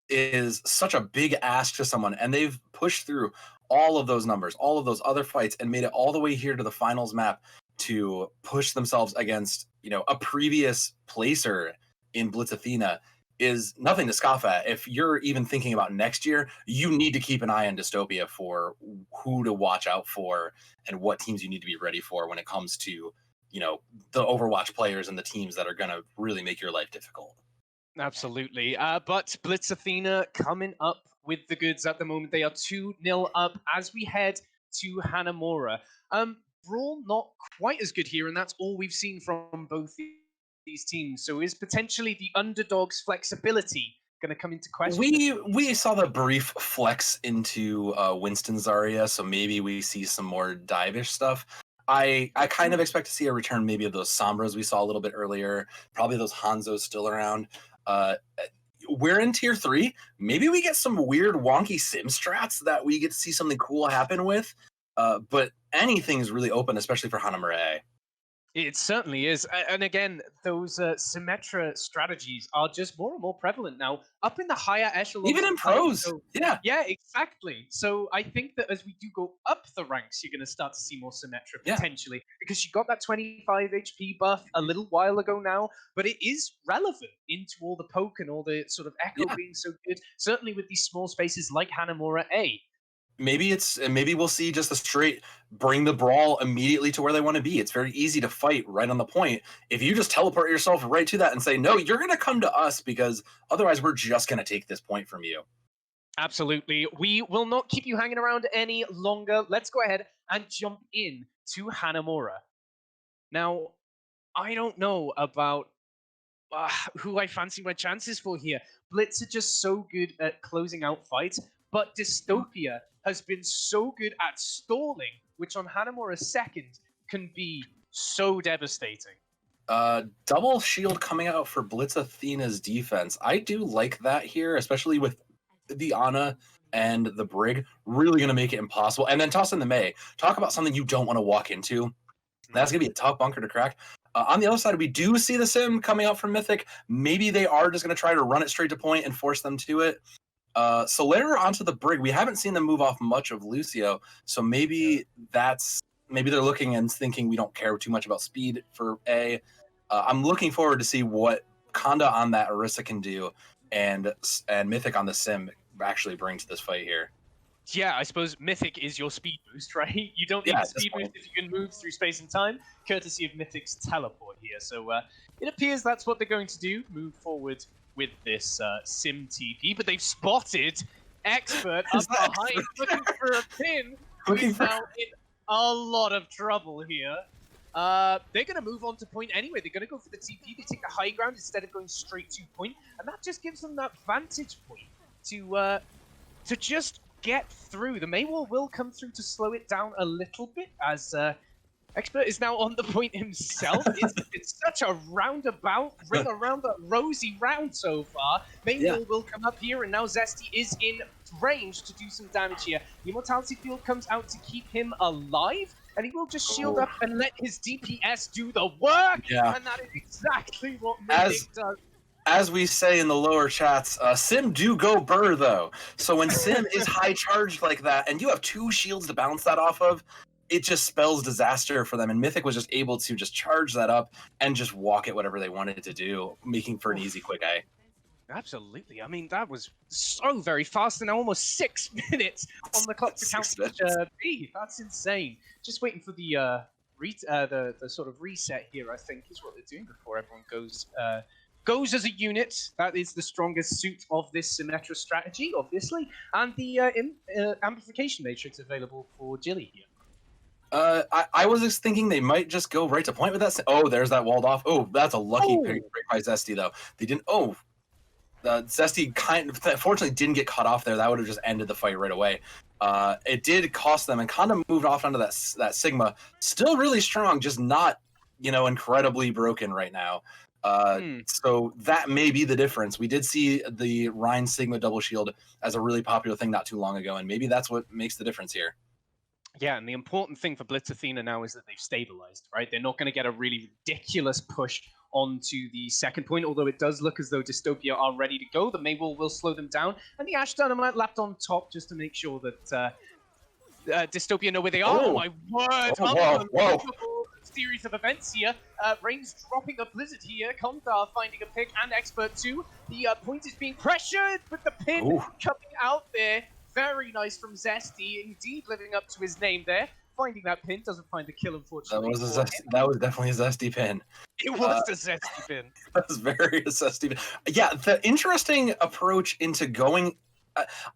is such a big ask to someone, and they've pushed through all of those numbers, all of those other fights, and made it all the way here to the finals map to push themselves against, you know, a previous placer in Blitz Athena is nothing to scoff at. If you're even thinking about next year, you need to keep an eye on Dystopia for who to watch out for and what teams you need to be ready for when it comes to, you know, the Overwatch players and the teams that are going to really make your life difficult. Absolutely. But Blitz Athena coming up with the goods at the moment. They are 2-0 up as we head to Hanamura. Brawl not quite as good here, and that's all we've seen from both these teams. So is potentially the underdog's flexibility going to come into question? We saw the brief flex into Winston Zarya, so maybe we see some more dive-ish stuff. I kind of expect to see a return maybe of those Sombras we saw a little bit earlier, probably those Hanzos still around. We're in Tier 3. Maybe we get some weird wonky sim strats that we get to see something cool happen with, but anything's really open, especially for Hanamura A. It certainly is. And again, those Symmetra strategies are just more and more prevalent now, up in the higher echelons. Even in pros. So, yeah, exactly. So I think that as we do go up the ranks, you're going to start to see more Symmetra potentially, because you got that 25 HP buff a little while ago now, but it is relevant into all the poke and all the sort of echo being so good, certainly with these small spaces like Hanamura A. Maybe we'll see just a straight bring the brawl immediately to where they want to be. It's very easy to fight right on the point. If you just teleport yourself right to that and say, no, you're going to come to us, because otherwise we're just going to take this point from you. Absolutely. We will not keep you hanging around any longer. Let's go ahead and jump in to Hanamura. Now, I don't know about who I fancy my chances for here. Blitz are just so good at closing out fights, but Dystopia has been so good at stalling, which on Hanamura's second can be so devastating. Double shield coming out for Blitz Athena's defense. I do like that here, especially with the Ana and the Brig really going to make it impossible. And then toss in the May. Talk about something you don't want to walk into. That's going to be a tough bunker to crack. On the other side, we do see the Sim coming out from Mythic. Maybe they are just going to try to run it straight to point and force them to it. Solera onto the Brig. We haven't seen them move off much of Lucio, so maybe maybe they're looking and thinking we don't care too much about speed for A. I'm looking forward to see what Conda on that Orisa can do, and Mythic on the Sim actually bring to this fight here. Yeah, I suppose Mythic is your speed boost, right? You don't need a speed boost if you can move through space and time, courtesy of Mythic's teleport here. So it appears that's what they're going to do, move forward with this Sim TP, but they've spotted Expert up behind, looking for a pin, who's now in a lot of trouble here. They're going to move on to point anyway. They're going to go for the TP. They take the high ground instead of going straight to point, and that just gives them that vantage point to just get through. The Maywall will come through to slow it down a little bit, as Expert is now on the point himself. It's such a roundabout, ring around the rosy round so far. Maywall will come up here, and now Zesty is in range to do some damage here. The Immortality Field comes out to keep him alive, and he will just shield up and let his DPS do the work, and that is exactly what Mythic does. As we say in the lower chats, Sim do go burr, though. So when Sim is high charged like that, and you have 2 shields to bounce that off of, it just spells disaster for them. And Mythic was just able to just charge that up and just walk it whatever they wanted to do, making for an easy quick A. Absolutely. I mean, that was so very fast, and now almost 6 minutes on the clock to count B. That's insane. Just waiting for the sort of reset here, I think, is what they're doing before everyone goes as a unit. That is the strongest suit of this Symmetra strategy, obviously, and the amplification matrix available for Jilly here. I was just thinking they might just go right to point with that. Oh, there's that walled off. Oh, that's a lucky break by Zesty, though. They didn't. Oh, Zesty fortunately didn't get cut off there. That would have just ended the fight right away. It did cost them, and kind of moved off onto that Sigma. Still really strong, just not, incredibly broken right now. So that may be the difference. We did see the Rhine Sigma double shield as a really popular thing not too long ago, and maybe that's what makes the difference here. Yeah, and the important thing for Blitz Athena now is that they've stabilized, right? They're not going to get a really ridiculous push onto the second point, although it does look as though Dystopia are ready to go. The Maywall will slow them down, and the Ash Dynamite lapped on top just to make sure that Dystopia know where they are. Oh my word! Whoa. Series of events here. Rain's dropping a blizzard here. Kondar finding a pick, and Expert too. The point is being pressured, but the pin coming out there. Very nice from Zesty, indeed living up to his name there. Finding that pin, doesn't find the kill, unfortunately. That was definitely a Zesty pin. It was a Zesty pin. That was very a Zesty pin. Yeah, the interesting approach into going...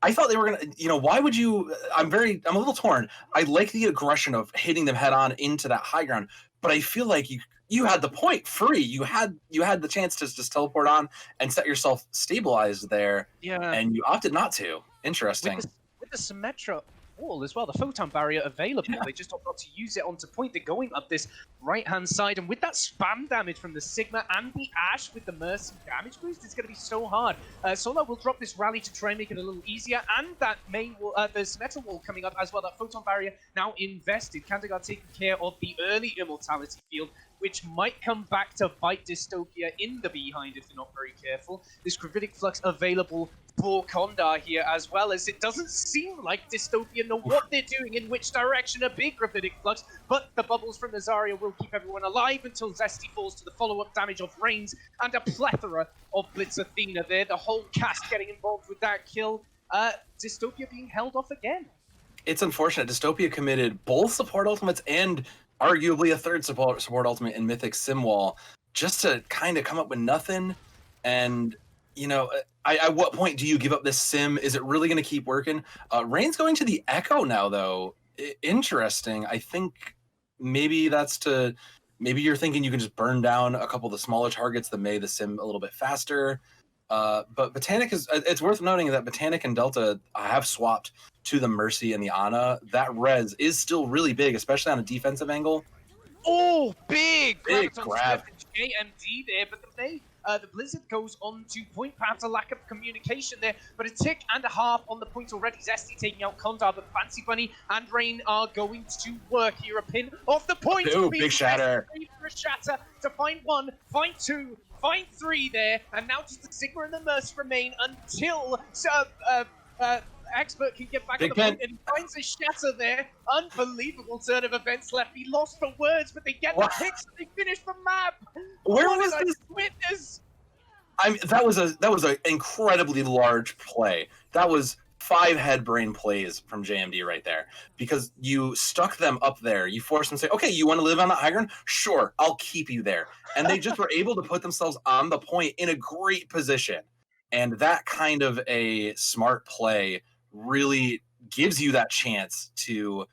I thought they were gonna, why would you? I'm a little torn. I like the aggression of hitting them head on into that high ground, but I feel like you had the point free. You had the chance to just teleport on and set yourself stabilized there. Yeah. And you opted not to. Interesting. With the Symmetra wall as well, the photon barrier available. Yeah. They just opted not to use it onto point. They're going up this right-hand side, and with that spam damage from the Sigma and the Ash with the Mercy damage boost, it's going to be so hard. Solar will drop this rally to try and make it a little easier, and that main wall, the Symmetra wall coming up as well. That photon barrier now invested. Kandagar taking care of the early Immortality Field, which might come back to bite Dystopia in the behind if they're not very careful. This Gravitic Flux available for Kondar here, as well as it doesn't seem like Dystopia know what they're doing, in which direction. A big Gravitic Flux, but the bubbles from the Zarya will keep everyone alive until Zesty falls to the follow-up damage of Reigns, and a plethora of Blitz Athena there. The whole cast getting involved with that kill. Dystopia being held off again. It's unfortunate. Dystopia committed both support ultimates and arguably a third support ultimate in Mythic Simwall just to kind of come up with nothing. And, at what point do you give up this sim? Is it really going to keep working? Rain's going to the Echo now, though. Interesting. I think maybe you're thinking you can just burn down a couple of the smaller targets that made the sim a little bit faster. But Botanic it's worth noting that Botanic and Delta have swapped to the Mercy and the Ana. That res is still really big, especially on a defensive angle. Oh, big grab. JMD there, but the May The Blizzard goes on to point, perhaps a lack of communication there, but a tick and a half on the point already. Zesty taking out Kondar, but Fancy Bunny and Rain are going to work here. A pin off the point. Ooh, big shatter. For a shatter to find one, find two, find three there, and now just the Sigma and the Mercy remain until Expert can get back on the point, and he finds a shatter there. Unbelievable turn of events left. He lost for words, but they get the picks and they finish the map. Where was this witness? I mean, that was an incredibly large play. That was 5 head brain plays from JMD right there, because you stuck them up there. You forced them to say, okay, you want to live on that high ground? Sure, I'll keep you there. And they just were able to put themselves on the point in a great position. And that kind of a smart play really gives you that chance to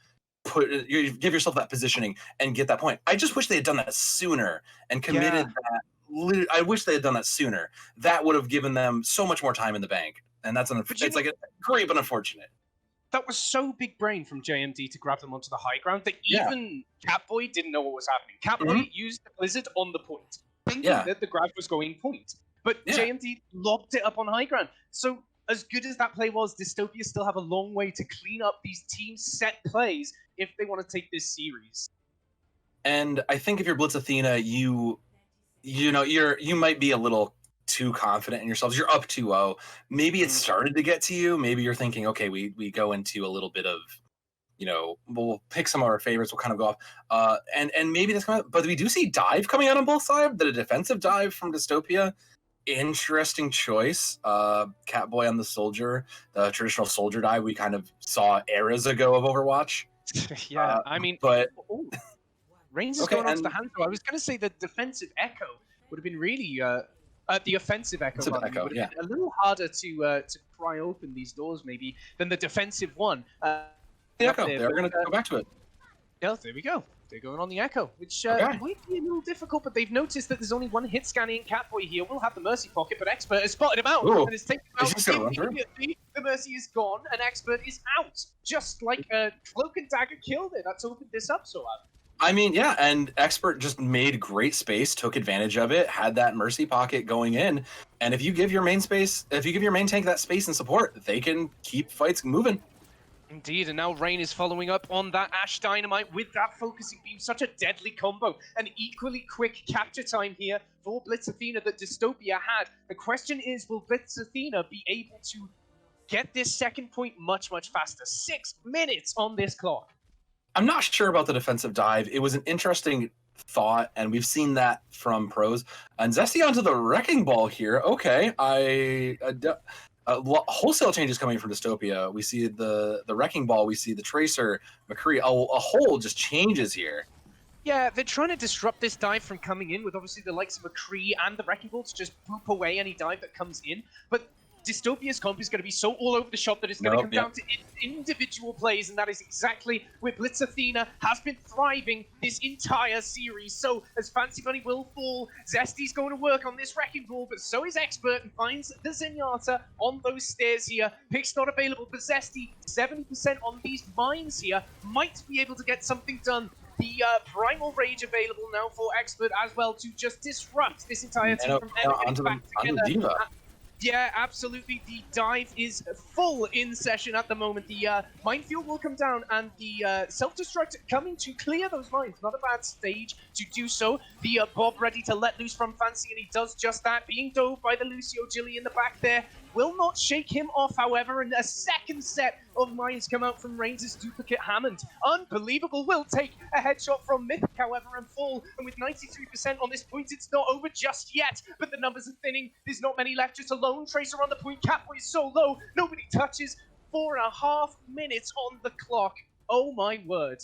give yourself that positioning and get that point. I just wish they had done that sooner and committed that. I wish they had done that sooner. That would have given them so much more time in the bank. And that's it's like a great but unfortunate. That was so big brain from JMD to grab them onto the high ground that even Catboy didn't know what was happening. Catboy used the Blizzard on the point, thinking that the grab was going point. But JMD lobbed it up on high ground. So as good as that play was, Dystopia still have a long way to clean up these team set plays if they want to take this series. And I think if you're Blitz Athena, you might be a little too confident in yourselves. You're up 2-0. Maybe it started to get to you. Maybe you're thinking, okay, we go into a little bit of, we'll pick some of our favorites. We'll kind of go off. And maybe that's coming out. But we do see dive coming out on both sides. The defensive dive from Dystopia. Interesting choice. Catboy on the soldier, the traditional soldier dive we kind of saw eras ago of Overwatch. I mean, but Reigns is going off the hand. So I was going to say the defensive echo would have been really the offensive echo. Would have been a little harder to pry open these doors maybe than the defensive one. The echo. They're going to go back to it. Yeah, there we go. They're going on the Echo, which might be a little difficult, but they've noticed that there's only one hit scanning Catboy here. We'll have the Mercy pocket, but Expert has spotted him out and has taken him out immediately. The Mercy is gone, and Expert is out. Just like Cloak and Dagger killed it. That's opened this up so well. I mean, yeah, and Expert just made great space, took advantage of it, had that Mercy pocket going in, and if you give your main tank that space and support, they can keep fights moving. Indeed, and now Rain is following up on that Ash Dynamite with that focusing beam. Such a deadly combo. An equally quick capture time here for Blitz Athena that Dystopia had. The question is, will Blitz Athena be able to get this second point much, much faster? 6 minutes on this clock. I'm not sure about the defensive dive. It was an interesting thought, and we've seen that from pros. And Zesty onto the Wrecking Ball here. Okay, wholesale changes coming from Dystopia. We see the Wrecking Ball, we see the Tracer, McCree. A whole just changes here. Yeah, they're trying to disrupt this dive from coming in with obviously the likes of McCree and the Wrecking Ball to just boop away any dive that comes in. But Dystopia's comp is going to be so all over the shop that it's going to come down to individual plays, and that is exactly where Blitz Athena has been thriving this entire series. So, as Fancy Bunny will fall, Zesty's going to work on this Wrecking Ball, but so is Expert, and finds the Zenyatta on those stairs here. Pick's not available, but Zesty, 70% on these mines here, might be able to get something done. The Primal Rage available now for Expert as well to just disrupt this entire team from getting back together. Yeah, absolutely. The dive is full in session at the moment. The minefield will come down, and the self-destruct coming to clear those mines. Not a bad stage to do so. The Bob ready to let loose from Fancy, and he does just that. Being dove by the Lucio Gilly in the back there. Will not shake him off, however, and a second set of mines come out from Reigns' duplicate Hammond. Unbelievable. Will take a headshot from Mythic, however, and fall. And with 93% on this point, it's not over just yet. But the numbers are thinning. There's not many left. Just a lone Tracer on the point. Catboy is so low. Nobody touches. 4.5 minutes on the clock. Oh, my word.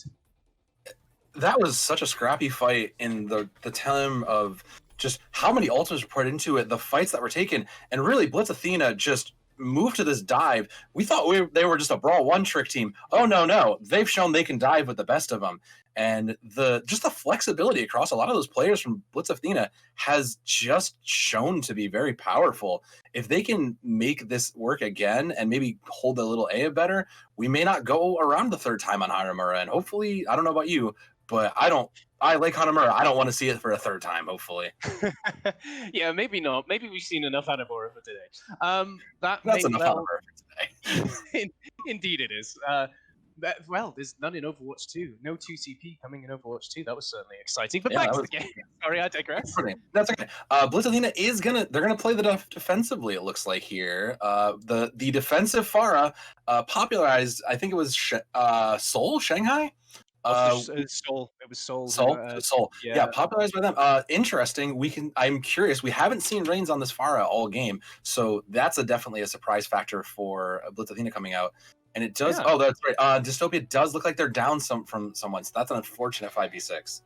That was such a scrappy fight in the time of just how many ultimates were put into it, the fights that were taken, and really Blitz Athena just moved to this dive. We thought they were just a Brawl 1 trick team. Oh, no. They've shown they can dive with the best of them. And the flexibility across a lot of those players from Blitz Athena has just shown to be very powerful. If they can make this work again and maybe hold a little A better, we may not go around the third time on Hiramura. And hopefully, I don't know about you, but I like Hanamura. I don't want to see it for a third time, hopefully. Yeah, maybe not. Maybe we've seen enough Hanamura for today. That's enough Hanamura for today. Indeed it is. Well, there's none in Overwatch 2. No 2CP coming in Overwatch 2. That was certainly exciting. But back to the game. Sorry, I digress. That's okay. Blitz Athena they're gonna play the defensively, it looks like here. The defensive Pharah popularized, I think it was Seoul, Shanghai? Seoul. It was Seoul. Seoul. Yeah, popularized by them. Interesting. I'm curious. We haven't seen Reigns on this Pharah all game, so that's definitely a surprise factor for Blitz Athena coming out. And it does. Yeah. Oh, that's right. Dystopia does look like they're down from someone. So that's an unfortunate 5v6.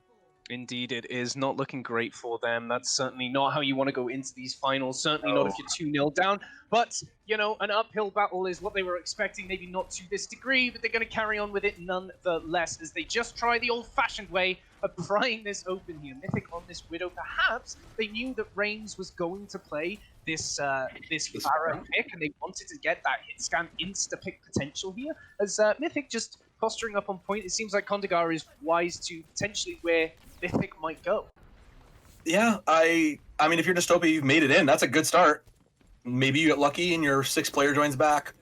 Indeed, it is not looking great for them. That's certainly not how you want to go into these finals. Certainly not if you're 2-0 down. But, you know, an uphill battle is what they were expecting. Maybe not to this degree, but they're going to carry on with it nonetheless as they just try the old-fashioned way of prying this open here. Mythic on this Widow. Perhaps they knew that Reigns was going to play this Pharah pick, and they wanted to get that hit scan insta-pick potential here. As Mythic just posturing up on point, it seems like Kondagar is wise to potentially where Mythic might go. Yeah, I mean, if you're Dystopia, you've made it in. That's a good start. Maybe you get lucky and your 6th player joins back.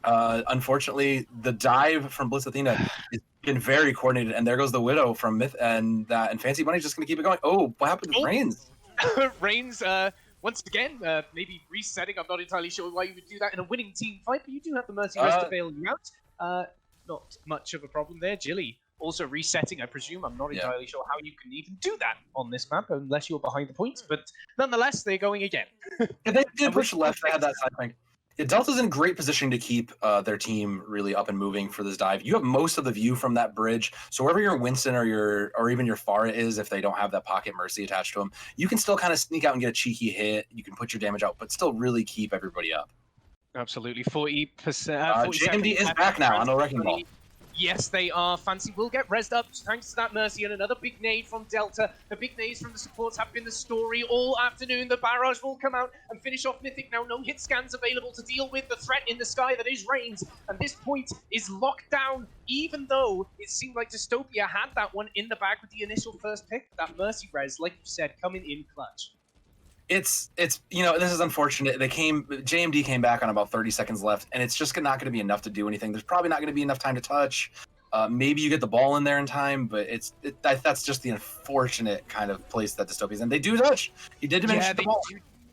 Unfortunately, the dive from Blitz Athena has been very coordinated, and there goes the Widow from Myth, and Fancy Bunny's just going to keep it going. Oh, what happened to Reigns? Reigns, once again, maybe resetting. I'm not entirely sure why you would do that in a winning team fight, but you do have the Mercy Rest to bail you out. Not much of a problem there. Jilly also resetting, I presume. I'm not entirely sure how you can even do that on this map unless you're behind the points, but nonetheless, they're going again. They did push left. They had that side flank. Delta's in great position to keep their team really up and moving for this dive. You have most of the view from that bridge, so wherever your Winston or even your Pharah is, if they don't have that pocket Mercy attached to them, you can still kind of sneak out and get a cheeky hit. You can put your damage out, but still really keep everybody up. Absolutely, 40%. JMD is back now on the Wrecking Ball. Yes, they are. Fancy will get rezzed up thanks to that Mercy, and another big nade from Delta. The big nades from the supports have been the story all afternoon. The barrage will come out and finish off Mythic now. No hit scans available to deal with the threat in the sky that is Reigns. And this point is locked down, even though it seemed like Dystopia had that one in the bag with the initial first pick. That Mercy res, like you said, coming in clutch. It's you know, this is unfortunate. JMD came back on about 30 seconds left, and it's just not going to be enough to do anything. There's probably not going to be enough time to touch. Maybe you get the ball in there in time, but that's just the unfortunate kind of place that Dystopia's in. They do touch. He did diminish the ball.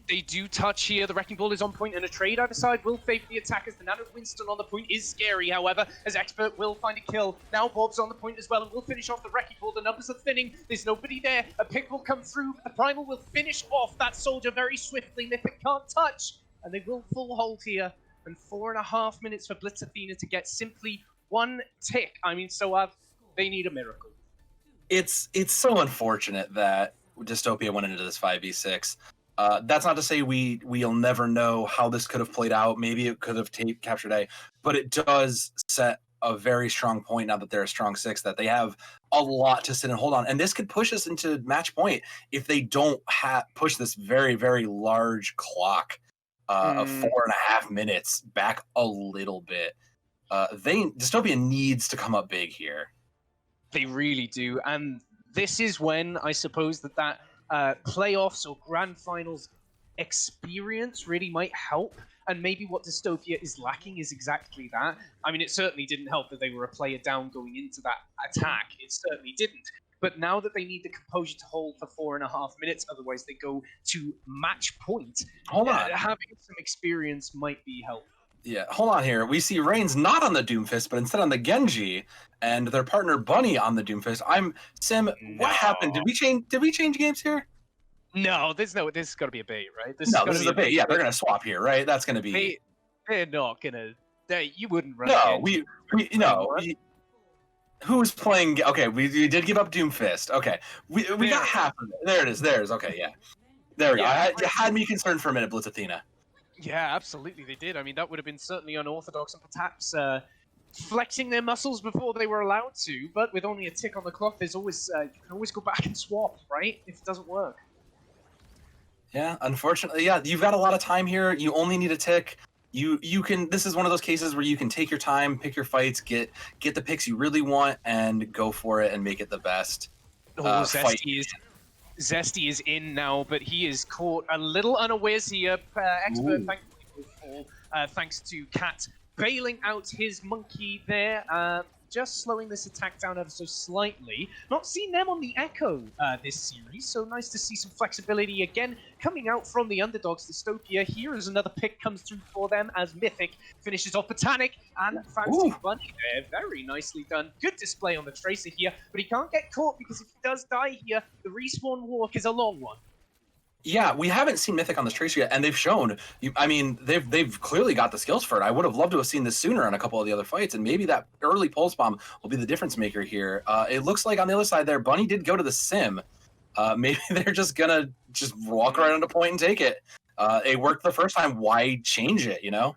They do touch here. The Wrecking Ball is on point, and a trade either side will favor the attackers. The Nano Winston on the point is scary, however, as Expert will find a kill. Now Bob's on the point as well, and will finish off the Wrecking Ball. The numbers are thinning. There's nobody there. A pick will come through. The Primal will finish off that soldier very swiftly. Mythic can't touch, and they will full hold here. And 4.5 minutes for Blitz Athena to get simply one tick. I mean, they need a miracle. It's so unfortunate that Dystopia went into this 5v6. That's not to say we'll never know how this could have played out. Maybe it could have captured A, but it does set a very strong point now that they're a strong 6, that they have a lot to sit and hold on. And this could push us into match point if they don't push this very, very large clock of 4.5 minutes back a little bit. Dystopia needs to come up big here. They really do. And this is when I suppose that playoffs or grand finals experience really might help, and maybe what Dystopia is lacking is exactly that. I mean, it certainly didn't help that they were a player down going into that attack. It certainly didn't. But now that they need the composure to hold for 4.5 minutes, otherwise they go to match point. Hold on. Having some experience might be helpful. Yeah, hold on here. We see Reigns not on the Doomfist, but instead on the Genji, and their partner Bunny on the Doomfist. What happened? Did we change games here? No, this is gonna be a bait, right? This is a bait. Yeah, they're gonna swap here, right? That's gonna be. They're not gonna. You wouldn't run. No, who was playing? Okay, we did give up Doomfist. Okay, we got half of it. There it is. Okay, yeah. There we go. You had me concerned for a minute, Blitz Athena. Yeah, absolutely, they did. I mean, that would have been certainly unorthodox and perhaps flexing their muscles before they were allowed to. But with only a tick on the clock, there's always you can always go back and swap, right? If it doesn't work. Yeah, unfortunately, yeah, you've got a lot of time here. You only need a tick. You can. This is one of those cases where you can take your time, pick your fights, get the picks you really want, and go for it and make it the best Oh, fight. Zesty is in now, but he is caught a little unawares here. Expert, Ooh. thankfully, will fall thanks to Cat bailing out his monkey there. Just slowing this attack down ever so slightly. Not seen them on the Echo this series, so nice to see some flexibility again coming out from the underdogs. Dystopia here as another pick comes through for them as Mythic finishes off Botanic and Fancy Ooh. Bunny there. Very nicely done. Good display on the Tracer here, but he can't get caught because if he does die here, the respawn walk is a long one. Yeah, we haven't seen Mythic on this Tracer yet, and they've shown. I mean, they've clearly got the skills for it. I would have loved to have seen this sooner on a couple of the other fights, and maybe that early pulse bomb will be the difference maker here. It looks like on the other side there, Bunny did go to the sim. Maybe they're just gonna walk right onto point and take it. It worked the first time. Why change it? You know?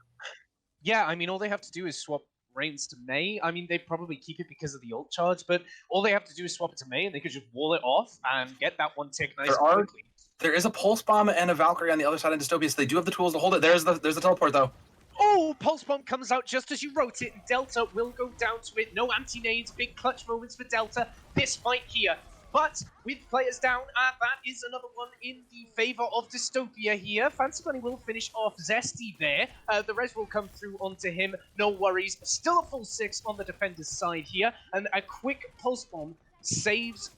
Yeah, I mean, all they have to do is swap Reigns to Mei. I mean, they'd probably keep it because of the ult charge, but all they have to do is swap it to Mei, and they could just wall it off and get that one tick nice and quickly. There is a pulse bomb and a Valkyrie on the other side of Dystopia, so they do have the tools to hold it. There's the teleport though. Oh, Pulse Bomb comes out just as you wrote it, and Delta will go down to it. No anti-nades, big clutch moments for Delta this fight here. But with players down, that is another one in the favor of Dystopia here. Fancy Bunny will finish off Zesty there. The res will come through onto him, no worries. Still a full 6 on the defender's side here, and a quick Pulse Bomb saves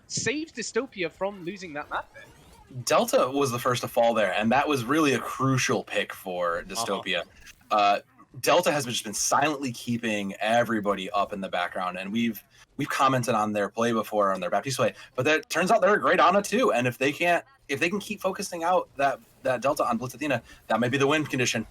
Dystopia from losing that map there. Delta was the first to fall there, and that was really a crucial pick for Dystopia. Delta has just been silently keeping everybody up in the background, and we've commented on their play before, on their Baptiste play, but that turns out they're a great Ana too. And if they can keep focusing out that Delta on Blitz Athena, that might be the win condition.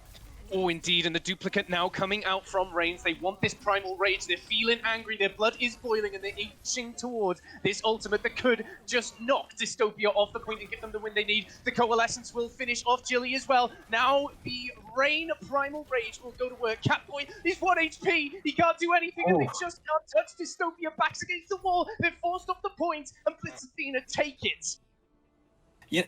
Oh, indeed, and the duplicate now coming out from Reigns. They want this primal rage. They're feeling angry. Their blood is boiling, and they're inching towards this ultimate that could just knock Dystopia off the point and give them the win they need. The Coalescence will finish off Jilly as well. Now the Rain primal rage will go to work. Catboy is 1 HP. He can't do anything, and they just can't touch Dystopia. Backs against the wall. They're forced off the point, and Blitz Athena take it. Yeah.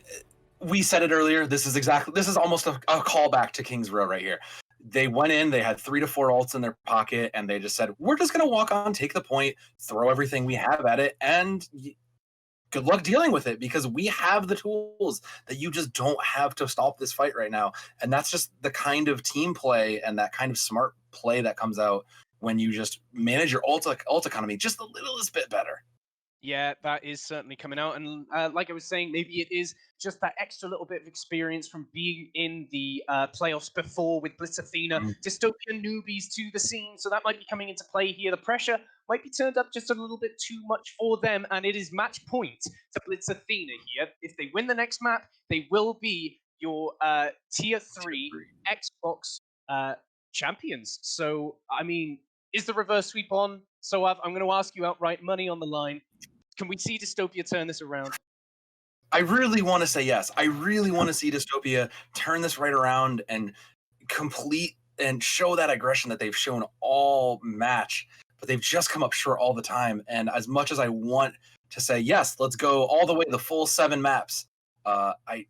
We said it earlier. This is almost a callback to King's Row right here. They went in, they had 3 to 4 ults in their pocket, and they just said, we're just going to walk on, take the point, throw everything we have at it, and good luck dealing with it, because we have the tools that you just don't have to stop this fight right now. And that's just the kind of team play and that kind of smart play that comes out when you just manage your ult economy just the littlest bit better. Yeah, that is certainly coming out. And like I was saying, maybe it is just that extra little bit of experience from being in the playoffs before with Blitz Athena. Dystopian newbies to the scene, so that might be coming into play here. The pressure might be turned up just a little bit too much for them, and it is match point to Blitz Athena here. If they win the next map, they will be your Tier 3 Xbox champions. So, I mean, is the reverse sweep on? So I'm going to ask you outright, money on the line. Can we see Dystopia turn this around? I really want to say yes. I really want to see Dystopia turn this right around and complete and show that aggression that they've shown all match, but they've just come up short all the time. And as much as I want to say, yes, let's go all the way the full 7 maps, I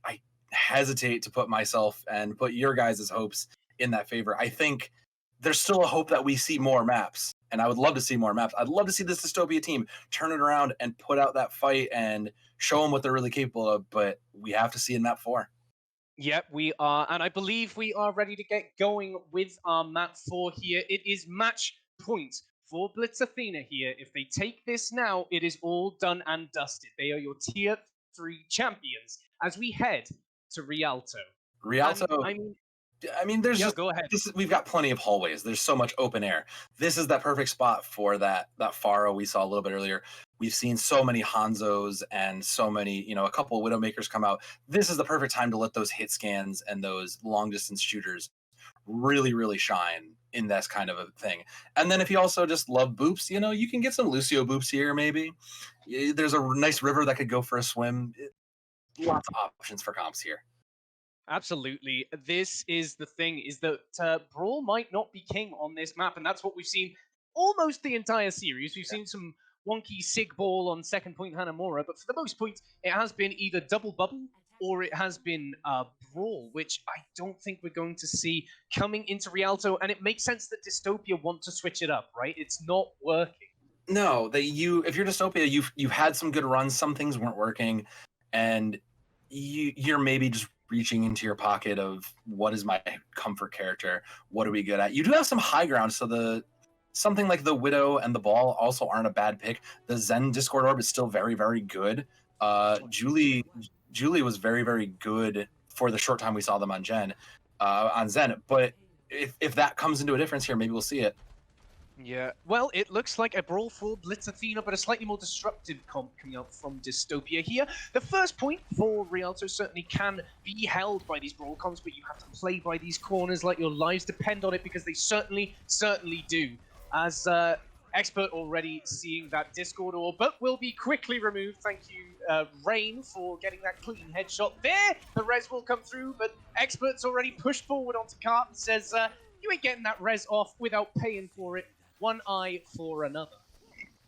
hesitate to put myself and put your guys' hopes in that favor. I think there's still a hope that we see more maps, and I would love to see more maps. I'd love to see this Dystopia team turn it around and put out that fight and show them what they're really capable of, but we have to see in map 4. Yep, we are, and I believe we are ready to get going with our map 4 here. It is match point for Blitz Athena here. If they take this now, it is all done and dusted. They are your Tier 3 champions as we head to Rialto. Rialto... And, I mean, there's just go ahead. We've got plenty of hallways. There's so much open air. This is that perfect spot for that Pharaoh we saw a little bit earlier. We've seen so many Hanzos and so many, a couple of Widowmakers come out. This is the perfect time to let those hit scans and those long distance shooters really, really shine in this kind of a thing. And then if you also just love boops, you can get some Lucio boops here ally. There's a nice river that could go for a swim. Lots of options for comps here. Absolutely. This is the thing, is that Brawl might not be king on this map, and that's what we've seen almost the entire series. We've seen some wonky sig ball on second point Hanamura, but for the most point, it has been either double bubble or it has been Brawl, which I don't think we're going to see coming into Rialto. And it makes sense that Dystopia want to switch it up, right? It's not working. No, if you're Dystopia, you've had some good runs. Some things weren't working, and you're maybe just reaching into your pocket of what is my comfort character? What are we good at? You do have some high ground, so something like the Widow and the Ball also aren't a bad pick. The Zen Discord Orb is still very, very good. Julie was very, very good for the short time we saw them on Zen. But if that comes into a difference here, maybe we'll see it. Yeah, well, it looks like a Brawl for Blitz Athena, but a slightly more disruptive comp coming out from Dystopia here. The first point for Rialto certainly can be held by these Brawl comps, but you have to play by these corners like your lives depend on it, because they certainly do. As Expert already seeing that Discord orb, but will be quickly removed. Thank you, Rain, for getting that clean headshot there. The res will come through, but Expert's already pushed forward onto Cart and says, you ain't getting that res off without paying for it. One eye for another.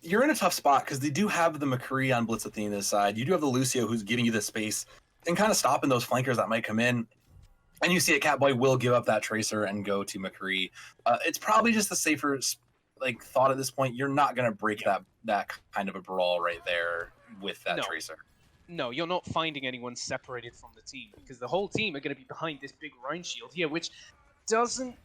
You're in a tough spot because they do have the McCree on Blitz Athena's side. You do have the Lucio who's giving you the space and kind of stopping those flankers that might come in. And you see it, Catboy will give up that Tracer and go to McCree. It's probably just the safer thought at this point. You're not going to break that kind of a brawl right there with that Tracer. No, you're not finding anyone separated from the team, because the whole team are going to be behind this big Rhine shield here, which doesn't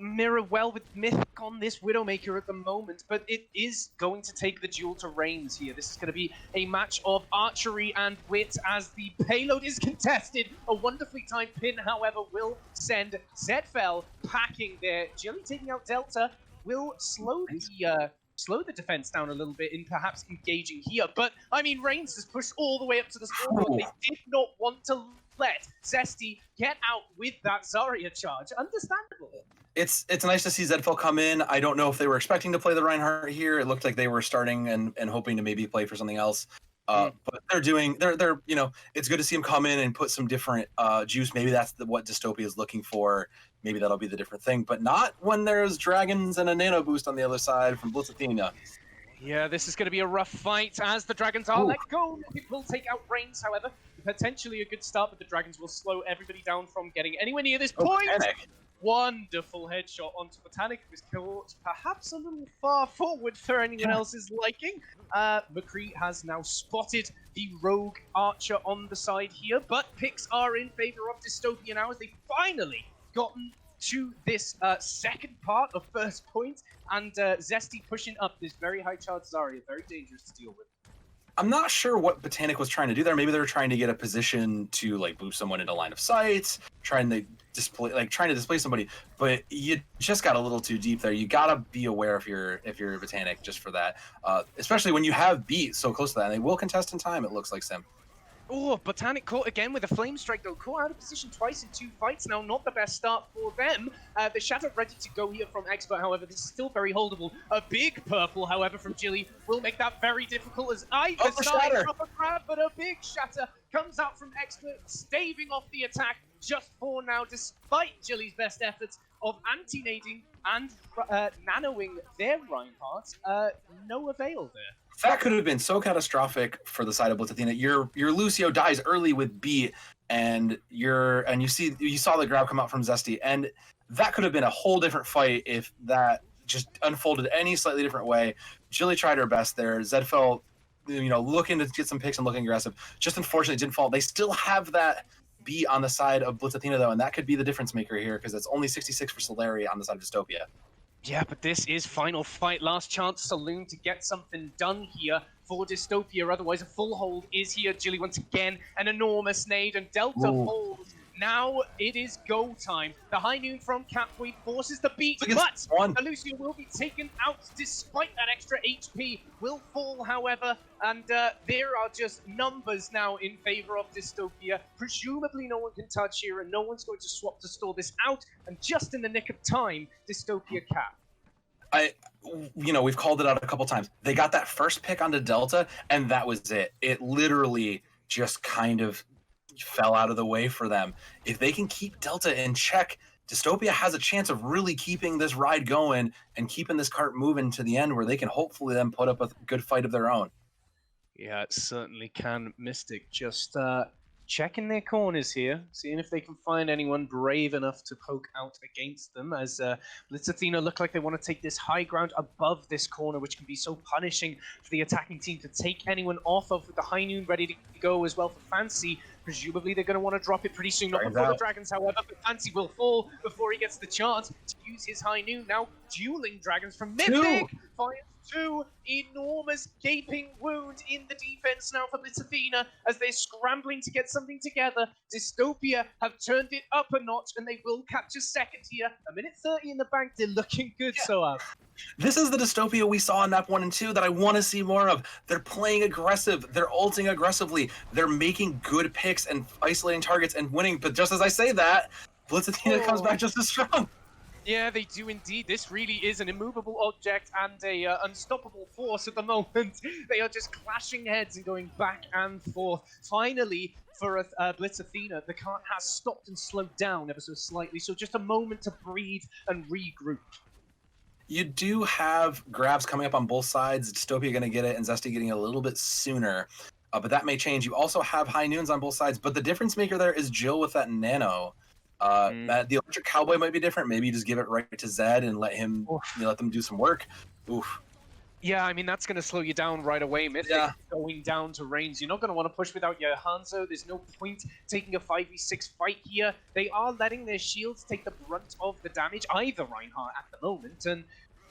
mirror well with Mythic on this Widowmaker at the moment, but it is going to take the duel to Reigns here. This is going to be a match of archery and wit as the payload is contested. A wonderfully timed pin, however, will send Zetfell packing there. Jilly taking out Delta will slow the defense down a little bit in perhaps engaging here, but I mean, Reigns has pushed all the way up to the scoreboard. They did not want to let Zesty get out with that Zarya charge. Understandable. It's nice to see Zedfell come in. I don't know if they were expecting to play the Reinhardt here. It looked like they were starting and hoping to maybe play for something else. But they're it's good to see him come in and put some different juice. Maybe that's what Dystopia is looking for. Maybe that'll be the different thing, but not when there's dragons and a nano boost on the other side from Blitz Athena. Yeah, this is going to be a rough fight as the dragons are let go. It will take out Reigns, however. Potentially a good start, but the dragons will slow everybody down from getting anywhere near this point. Wonderful headshot onto Botanic, who was caught perhaps a little far forward for anyone else's liking. McCree has now spotted the rogue archer on the side here, but picks are in favor of Dystopia now as they finally gotten to this second part of first point, and Zesty pushing up this very high charge Zarya, very dangerous to deal with. I'm not sure what Botanic was trying to do there. Maybe they were trying to get a position to move someone into line of sight, trying to display somebody. But you just got a little too deep there. You gotta be aware if you're Botanic just for that, especially when you have beat so close to that. And they will contest in time. It looks like Sim. Oh, Botanic caught again with a Flame Strike, though. Caught out of position twice in 2 fights now. Not the best start for them. The Shatter ready to go here from Expert, however. This is still very holdable. A big purple, however, from Jilly will make that very difficult as either side drop a grab, but a big Shatter comes out from Expert, staving off the attack just for now, despite Jilly's best efforts of anti-nading and nanoing their Reinhardt. No avail there. That could have been so catastrophic for the side of Blitz Athena. Your Lucio dies early with beat, and you saw the grab come out from Zesty, and that could have been a whole different fight if that just unfolded any slightly different way. Jilly tried her best there. Zedfell, looking to get some picks and looking aggressive. Just unfortunately didn't fall. They still have that beat on the side of Blitz Athena though, and that could be the difference maker here because it's only 66 for Solari on the side of Dystopia. Yeah, but this is final fight. Last chance Saloon to get something done here for Dystopia. Otherwise, a full hold is here. Jilly once again, an enormous nade, and Delta falls. Now it is go time. The high noon from Catboy forces the beat, but Lucio will be taken out despite that extra HP. Will fall, however, and there are just numbers now in favor of Dystopia. Presumably no one can touch here, and no one's going to swap to stall this out, and just in the nick of time, Dystopia cap. We've called it out a couple times. They got that first pick onto Delta, and that was it. It literally just kind of fell out of the way for them. If they can keep Delta in check, Dystopia has a chance of really keeping this ride going and keeping this cart moving to the end where they can hopefully then put up a good fight of their own. Yeah, it certainly can. Mystic just checking their corners here, seeing if they can find anyone brave enough to poke out against them, as Blitz Athena look like they want to take this high ground above this corner, which can be so punishing for the attacking team to take anyone off of, with the High Noon ready to go as well for Fancy. Presumably they're going to want to drop it pretty soon, not before the Dragons, however, but Fancy will fall before he gets the chance to use his High Noon. Now dueling Dragons from Mythic, fires two, enormous gaping wound in the defense now for Blitz Athena as they're scrambling to get something together. Dystopia have turned it up a notch and they will capture second here. A minute 30 in the bank, they're looking good, Soab. This is the Dystopia we saw in map 1 and 2 that I want to see more of. They're playing aggressive, they're ulting aggressively, they're making good picks and isolating targets and winning, but just as I say that, Blitz Athena comes back just as strong. Yeah, they do indeed. This really is an immovable object and a unstoppable force at the moment. They are just clashing heads and going back and forth. Finally, for Blitz Athena, the cart has stopped and slowed down ever so slightly, so just a moment to breathe and regroup. You do have grabs coming up on both sides. Dystopia going to get it, and Zesty getting it a little bit sooner. But that may change. You also have High Noons on both sides, but the difference maker there is Jill with that Nano. The Electric Cowboy might be different. Maybe you just give it right to Zed and let him, let them do some work. Oof. Yeah, I mean, that's going to slow you down right away. Mythic going down to range. You're not going to want to push without your Hanzo. There's no point taking a 5v6 fight here. They are letting their shields take the brunt of the damage, either Reinhardt at the moment. And,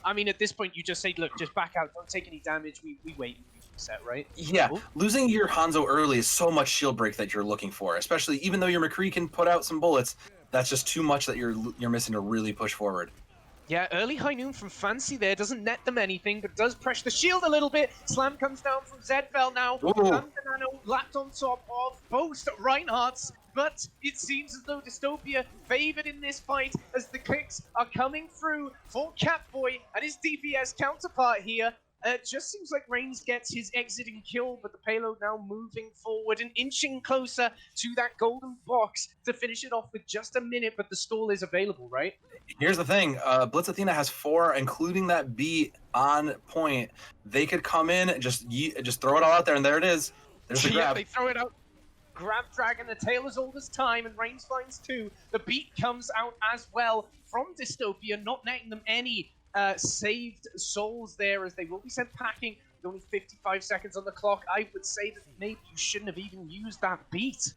I mean, at this point, you just say, look, just back out. Don't take any damage. We wait and we reset, right? Yeah, losing your Hanzo early is so much shield break that you're looking for, especially even though your McCree can put out some bullets. That's just too much that you're missing to really push forward. Yeah, early High Noon from Fancy there doesn't net them anything, but does pressure the shield a little bit. Slam comes down from Zedfell now. Nano lapped on top of both Reinhardts, but it seems as though Dystopia favored in this fight as the clicks are coming through for Catboy and his DPS counterpart here. It just seems like Reigns gets his exiting kill, but the payload now moving forward and inching closer to that golden box to finish it off with just a minute, but the stall is available, right? Here's the thing, Blitz Athena has 4, including that beat on point. They could come in, just throw it all out there, and there it is. There's the grab. They throw it out. Grab Dragon, the tail as old as time, and Reigns finds 2. The beat comes out as well from Dystopia, not netting them any saved souls there, as they will be sent packing with only 55 seconds on the clock. I would say that maybe you shouldn't have even used that beat.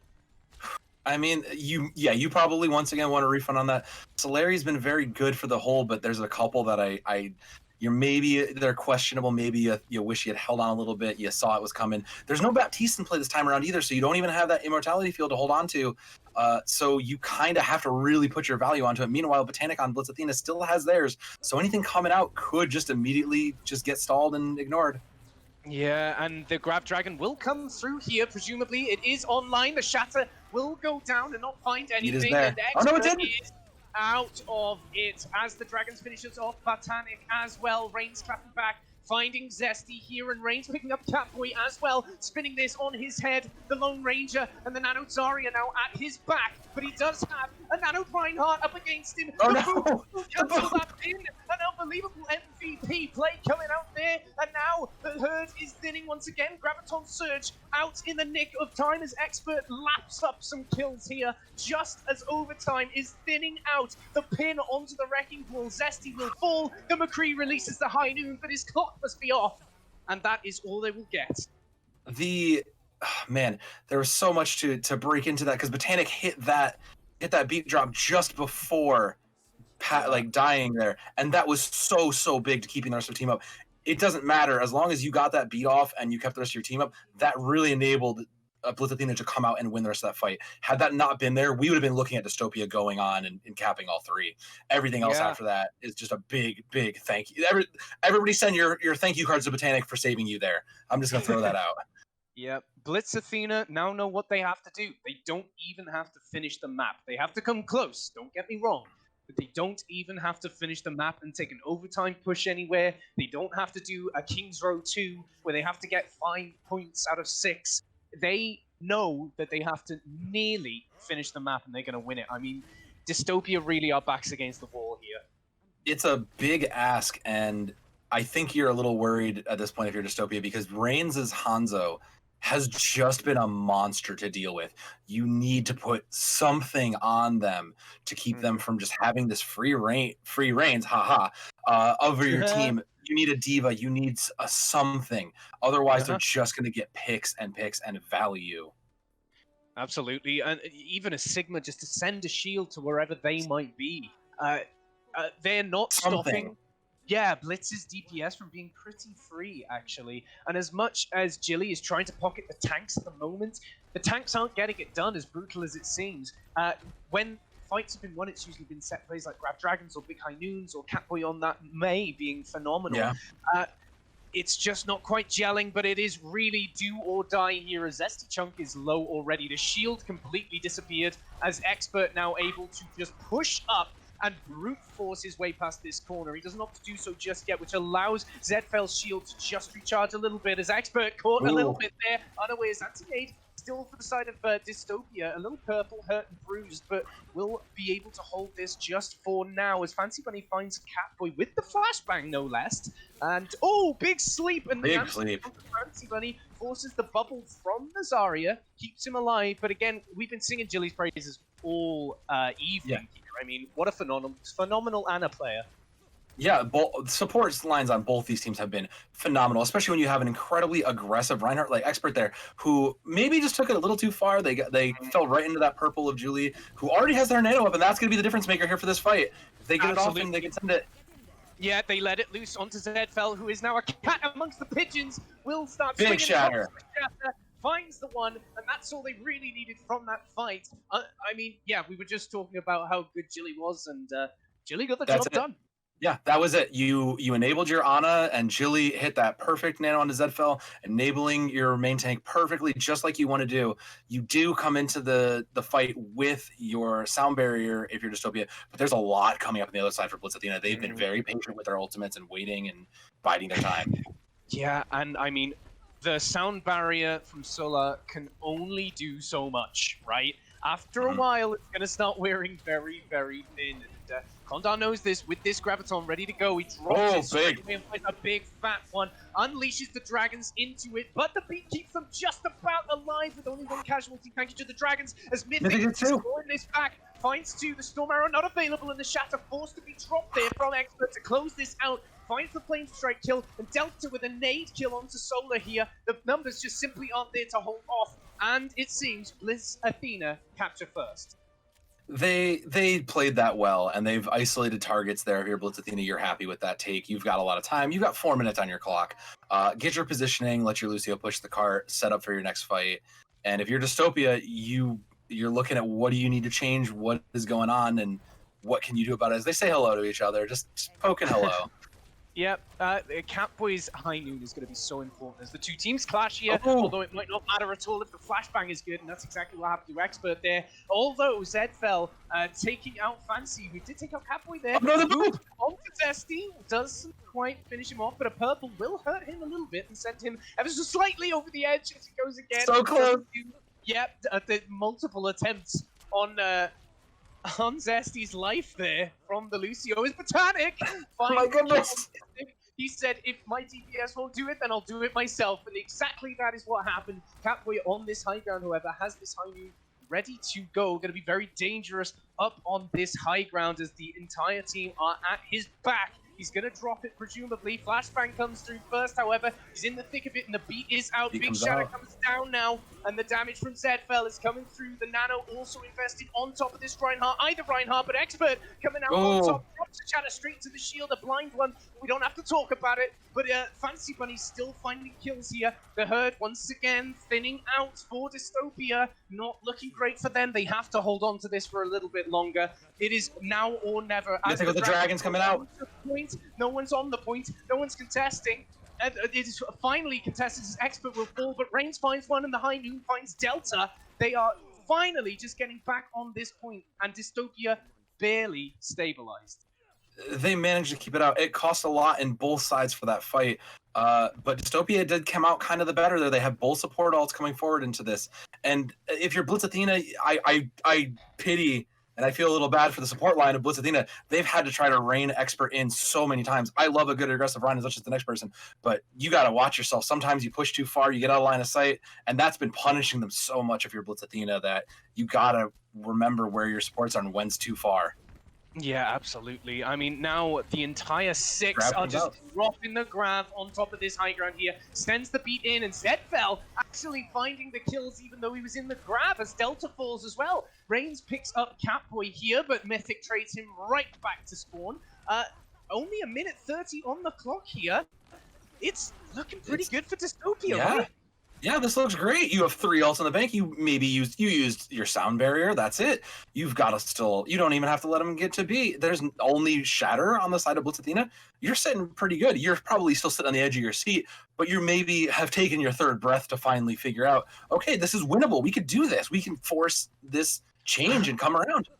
I mean, you probably once again want a refund on that. Solari's been very good for the whole, but there's a couple that they're questionable. Maybe you wish you had held on a little bit. You saw it was coming. There's no Baptiste in play this time around either, so you don't even have that immortality field to hold on to. So you kind of have to really put your value onto it. Meanwhile, Botanic on Blitz Athena still has theirs, so anything coming out could just immediately just get stalled and ignored. Yeah, and the Grab Dragon will come through here, presumably. It is online. The Shatter will go down and not find anything. It is there. And Oh, no, it didn't! is out of it as the Dragons finishes off Botanic as well. Reigns clapping back, finding Zesty here, and Reigns picking up Catboy as well, spinning this on his head. The Lone Ranger and the Nano Zarya now at his back, but he does have a Nano Reinhardt up against him. Oh no! Cancel that pin. An unbelievable MVP play coming out there, and now the herd is thinning once again. Graviton Surge out in the nick of time as Expert laps up some kills here, just as overtime is thinning out the pin onto the Wrecking Ball. Zesty will fall. The McCree releases the High Noon, but his clock must be off, and that is all they will get. Man, there was so much to break into that, because Botanic hit that beat drop just before dying there, and that was so big to keeping the rest of the team up. It doesn't matter, as long as you got that beat off and you kept the rest of your team up, that really enabled Blitz Athena to come out and win the rest of that fight. Had that not been there, we would have been looking at Dystopia going on and capping all 3. Everything else after that is just a big thank you. Everybody send your thank you cards to Botanic for saving you there. I'm just gonna throw that out. Yep. Blitz Athena now know what they have to do. They don't even have to finish the map. They have to come close, don't get me wrong, but they don't even have to finish the map and take an overtime push anywhere. They don't have to do a King's Row 2 where they have to get 5 points out of 6. They know that they have to nearly finish the map and they're going to win it. I mean, Dystopia really are backs against the wall here. It's a big ask, and I think you're a little worried at this point if you're Dystopia, because Reigns' Hanzo has just been a monster to deal with. You need to put something on them to keep them from just having this free reigns, over your team. You need a diva. You need a something. Otherwise, they're just going to get picks and value. Absolutely, and even a Sigma just to send a shield to wherever they might be. They're not stopping. Yeah, Blitz's DPS from being pretty free, actually. And as much as Jilly is trying to pocket the tanks at the moment, the tanks aren't getting it done, as brutal as it seems. When fights have been won, it's usually been set plays like Grab Dragons or Big High Noons or Catboy on that May being phenomenal. Yeah. It's just not quite gelling, but it is really do or die here as Zesty Chunk is low already. The shield completely disappeared as Expert now able to just push up and brute force his way past this corner. He doesn't have to do so just yet, which allows Zedfel's shield to just recharge a little bit as Expert caught a little bit there. Unawares anti-aid still for the side of Dystopia, a little purple, hurt and bruised, but will be able to hold this just for now as Fancy Bunny finds Catboy with the flashbang, no less. And, oh, big sleep! And big sleep. Fancy Bunny forces the bubble from Nazaria, keeps him alive, but again, we've been singing Jilly's praises all evening here. I mean, what a phenomenal Ana player. Yeah, support lines on both these teams have been phenomenal, especially when you have an incredibly aggressive Reinhardt like Expert there, who maybe just took it a little too far. They fell right into that purple of Julie, who already has their nano up, and that's going to be the difference maker here for this fight. If they get it off and they can send it. Yeah, they let it loose onto Zedfel, who is now a cat amongst the pigeons. Will start big shatter. Finds the one, and that's all they really needed from that fight. I mean, yeah, we were just talking about how good Jilly was, and Jilly got the job done. Yeah, that was it. You enabled your Ana, and Jilly hit that perfect nano onto Zedfel, enabling your main tank perfectly, just like you want to do. You do come into the fight with your sound barrier if you're Dystopia, but there's a lot coming up on the other side for Blitz Athena. They've been very patient with their ultimates and waiting and biding their time. Yeah, and I mean, the sound barrier from Sola can only do so much, right? After a while, it's going to start wearing very, very thin. And Condor knows this with this Graviton ready to go. He drops it straight away and finds a big fat one. Unleashes the dragons into it, but the beat keeps them just about alive with only one casualty. Thank you to the dragons as Mythic is scoring this back. Finds two. The Storm Arrow not available, and the Shatter forced to be dropped there from Expert to close this out. Finds the Flame Strike kill, and Delta with a nade kill onto Solar here. The numbers just simply aren't there to hold off. And it seems Blitz Athena capture first. They played that well, and they've isolated targets there. If you're Blitz Athena, you're happy with that take. You've got a lot of time. You've got 4 minutes on your clock. Get your positioning, let your Lucio push the cart, set up for your next fight. And if you're Dystopia, you're looking at what do you need to change, what is going on, and what can you do about it. As they say hello to each other, just poking hello. Yep, Catboy's High Noon is going to be so important as the two teams clash here, although it might not matter at all if the flashbang is good, and that's exactly what happened to Expert there. Although Zedfel taking out Fancy, who did take out Catboy there. Onto Zesty, doesn't quite finish him off, but a purple will hurt him a little bit and send him ever so slightly over the edge as he goes again. So close. Yep, the multiple attempts on Zesty's life there from the Lucio is Botanic. Oh my goodness. He said, if my DPS won't do it, then I'll do it myself. And exactly that is what happened. Catboy on this high ground, however, has this high noon ready to go. Going to be very dangerous up on this high ground as the entire team are at his back. He's going to drop it, presumably. Flashbang comes through first, however. He's in the thick of it, and the beat is out. Big Shadow comes down now, and the damage from Zedfel is coming through. The Nano also invested on top of this Reinhardt. Either Reinhardt, but Expert coming out on top. Drops the Shadow straight to the shield. A blind one. We don't have to talk about it, but Fancy Bunny's still finding kills here. The Herd, once again, thinning out for Dystopia. Not looking great for them. They have to hold on to this for a little bit longer. It is now or never. As the Dragons coming out. No one's on the point. No one's contesting. And it is finally contested as Expert will fall, but Reigns finds one and the High Noon finds Delta. They are finally just getting back on this point, and Dystopia barely stabilized. They managed to keep it out. It cost a lot in both sides for that fight, but Dystopia did come out kind of the better there. They have both support alts coming forward into this, and if you're Blitz Athena, I pity And I feel a little bad for the support line of Blitz Athena. They've had to try to rein expert in so many times. I love a good aggressive run as much as the next person, but you got to watch yourself. Sometimes you push too far, you get out of line of sight, and that's been punishing them so much if you're Blitz Athena that you got to remember where your supports are and when's too far. Yeah, absolutely. I mean, now the entire six Grab are comes just out. dropping the grab on top of this high ground here. Sends the beat in, and Zedfell actually finding the kills even though he was in the grab as Delta falls as well. Reigns picks up Catboy here, but Mythic trades him right back to spawn. Only a minute 30 on the clock here. It's looking pretty good for Dystopia, right? Yeah, this looks great. You have 3 ults in the bank. You used your sound barrier. That's it. You've got to still. You don't even have to let them get to B. There's only Shatter on the side of Blitz Athena. You're sitting pretty good. You're probably still sitting on the edge of your seat, but you maybe have taken your 3rd breath to finally figure out. Okay, this is winnable. We could do this. We can force this change and come around.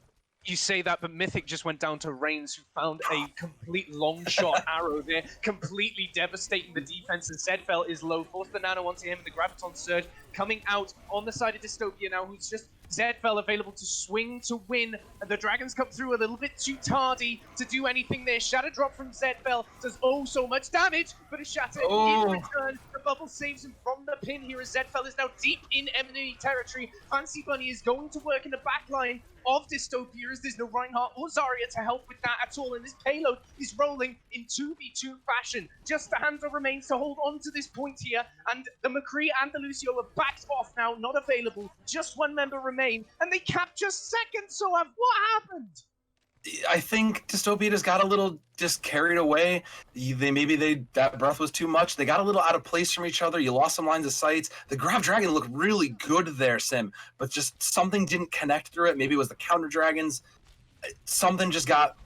You say that, but Mythic just went down to Reigns, who found a complete long shot arrow there, completely devastating the defense, and Zedfell is low. Force the nano onto him, the Graviton Surge coming out on the side of Dystopia now, who's just Zedfell available to swing to win. And the Dragons come through a little bit too tardy to do anything there. Shatter drop from Zedfell does so much damage, but a Shatter in return. The bubble saves him from the pin here as Zedfell is now deep in enemy territory. Fancy Bunny is going to work in the back line of Dystopia as there's no Reinhardt or Zarya to help with that at all, and this payload is rolling in 2v2 fashion. Just the Hanzo remains to hold on to this point here, and the McCree and the Lucio are backed off now, not available. Just one member remain, and they capture second, so what happened? I think Dystopia just got a little just carried away. That breath was too much. They got a little out of place from each other. You lost some lines of sights. The Grab Dragon looked really good there, Sim, but just something didn't connect through it. Maybe it was the counter dragons. Something just got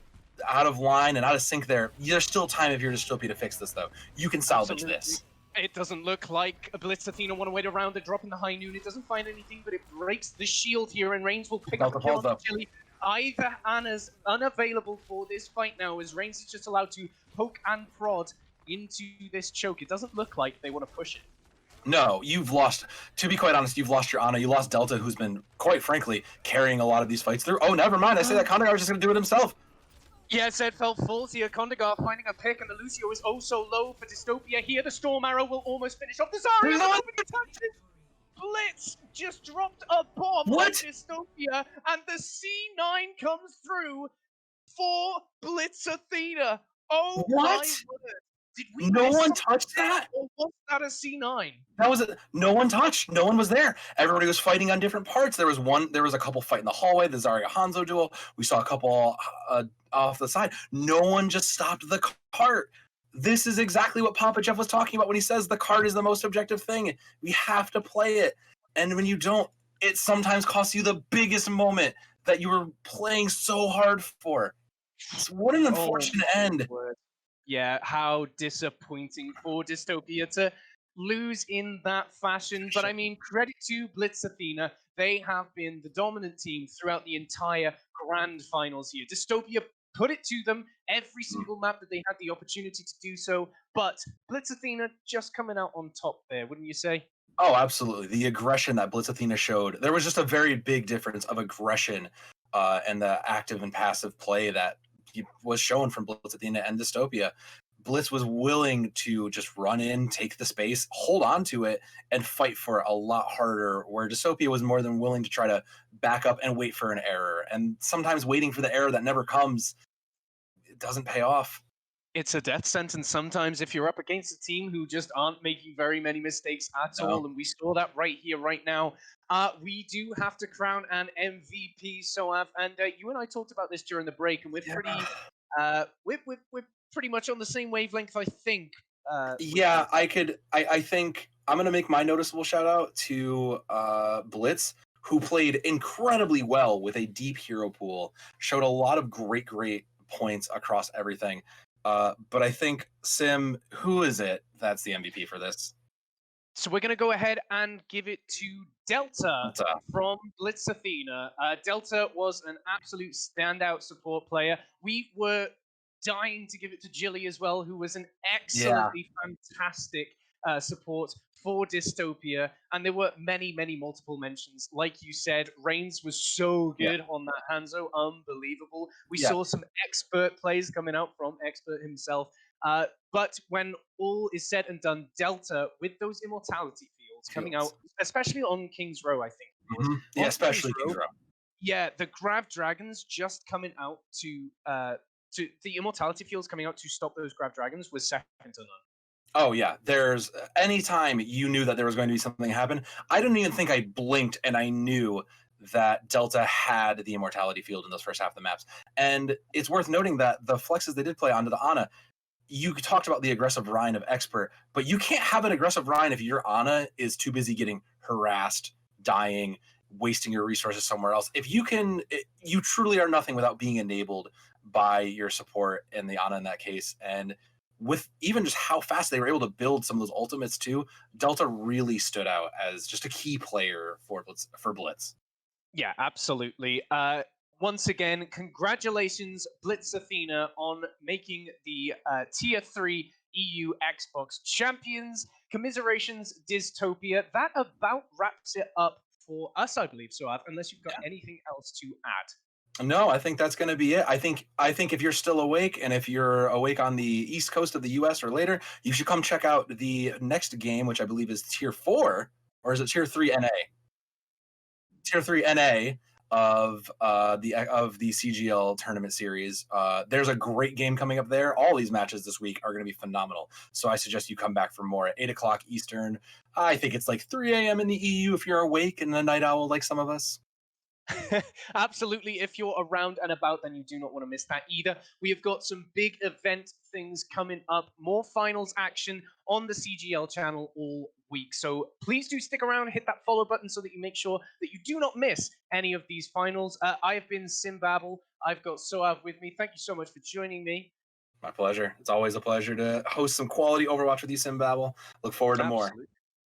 out of line and out of sync there. There's still time if you're Dystopia to fix this, though. You can salvage this. It doesn't look like a Blitz Athena want to wait around. They're dropping the high noon. It doesn't find anything, but it breaks the shield here, and Reigns will pick up the kill on Chili. Either Anna's unavailable for this fight now, as Reigns is just allowed to poke and prod into this choke. It doesn't look like they want to push it. No, you've lost, to be quite honest, you've lost your Ana. You lost Delta, who's been, quite frankly, carrying a lot of these fights through. Oh, never mind. I say that Kondagar was just going to do it himself. Yeah, Zedfell falls here. Kondagar finding a pick, and the Lucio is so low for Dystopia. Here, the Storm Arrow will almost finish off the Zarya. Nobody touches. Blitz just dropped a bomb on Dystopia, and the C9 comes through for Blitz Athena. Oh my word. Did we No one touched that? Or was that a C9? That was it. No one touched. No one was there. Everybody was fighting on different parts. There was a couple fight in the hallway, the Zarya Hanzo duel. We saw a couple off the side. No one just stopped the cart. This is exactly what Papa Jeff was talking about when he says the card is the most objective thing. We have to play it. And when you don't, it sometimes costs you the biggest moment that you were playing so hard for. So what an unfortunate end. Yeah, how disappointing for Dystopia to lose in that fashion. But I mean, credit to Blitz Athena. They have been the dominant team throughout the entire grand finals here. Dystopia put it to them every single map that they had the opportunity to do so. But Blitz Athena just coming out on top there, wouldn't you say? Oh, absolutely. The aggression that Blitz Athena showed, there was just a very big difference of aggression and the active and passive play that was shown from Blitz Athena and Dystopia. Blitz was willing to just run in, take the space, hold on to it, and fight for it a lot harder, where Dystopia was more than willing to try to back up and wait for an error. And sometimes waiting for the error that never comes, it doesn't pay off. It's a death sentence sometimes if you're up against a team who just aren't making very many mistakes at all, and we saw that right here, right now. We do have to crown an MVP, Soav, and you and I talked about this during the break, and we're pretty much on the same wavelength, I think. I think I'm going to make my noticeable shout out to Blitz, who played incredibly well with a deep hero pool, showed a lot of great points across everything. But I think, Sim, who is it that's the MVP for this? So we're going to go ahead and give it to Delta from Blitz Athena. Delta was an absolute standout support player. We were dying to give it to Jilly as well, who was an excellently fantastic support for Dystopia, and there were many, many multiple mentions. Like you said, Reigns was so good on that Hanzo, unbelievable. We Yeah. saw some expert plays coming out from Expert himself. But when all is said and done, Delta, with those immortality fields coming out, especially on King's Row, I think it was. Yeah, On especially King's Row. Yeah, the Grab Dragons just coming out to the immortality fields coming out to stop those Grab Dragons was second to none. Oh yeah, there's anytime you knew that there was going to be something happen, I didn't even think I blinked and I knew that Delta had the immortality field in those first half of the maps. And it's worth noting that the flexes they did play onto the Ana, you talked about the aggressive Rhine of Expert, but you can't have an aggressive Rhine if your Ana is too busy getting harassed, dying, wasting your resources somewhere else. If you can, you truly are nothing without being enabled by your support and the Ana in that case. And with even just how fast they were able to build some of those ultimates too, Delta really stood out as just a key player for Blitz. Yeah, absolutely. Once again, congratulations, Blitz Athena, on making the Tier 3 EU Xbox champions. Commiserations, Dystopia. That about wraps it up for us, I believe, Suav, unless you've got anything else to add. No, I think that's going to be it. I think if you're still awake, and if you're awake on the East Coast of the US or later, you should come check out the next game, which I believe is Tier 4, or is it Tier 3 NA? Tier 3 NA of the CGL tournament series. There's a great game coming up there. All these matches this week are going to be phenomenal. So I suggest you come back for more at 8 o'clock Eastern. I think it's like 3 a.m. in the EU if you're awake and a night owl like some of us. Absolutely. If you're around and about, then you do not want to miss that either. We have got some big event things coming up, more finals action on the CGL channel all week. So please do stick around, hit that follow button so that you make sure that you do not miss any of these finals. I have been Simbabble. I've got Soav with me. Thank you so much for joining me. My pleasure. It's always a pleasure to host some quality Overwatch with you, Simbabble. Look forward to more.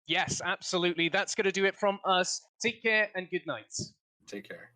Yes, absolutely. That's going to do it from us. Take care and good night. Take care.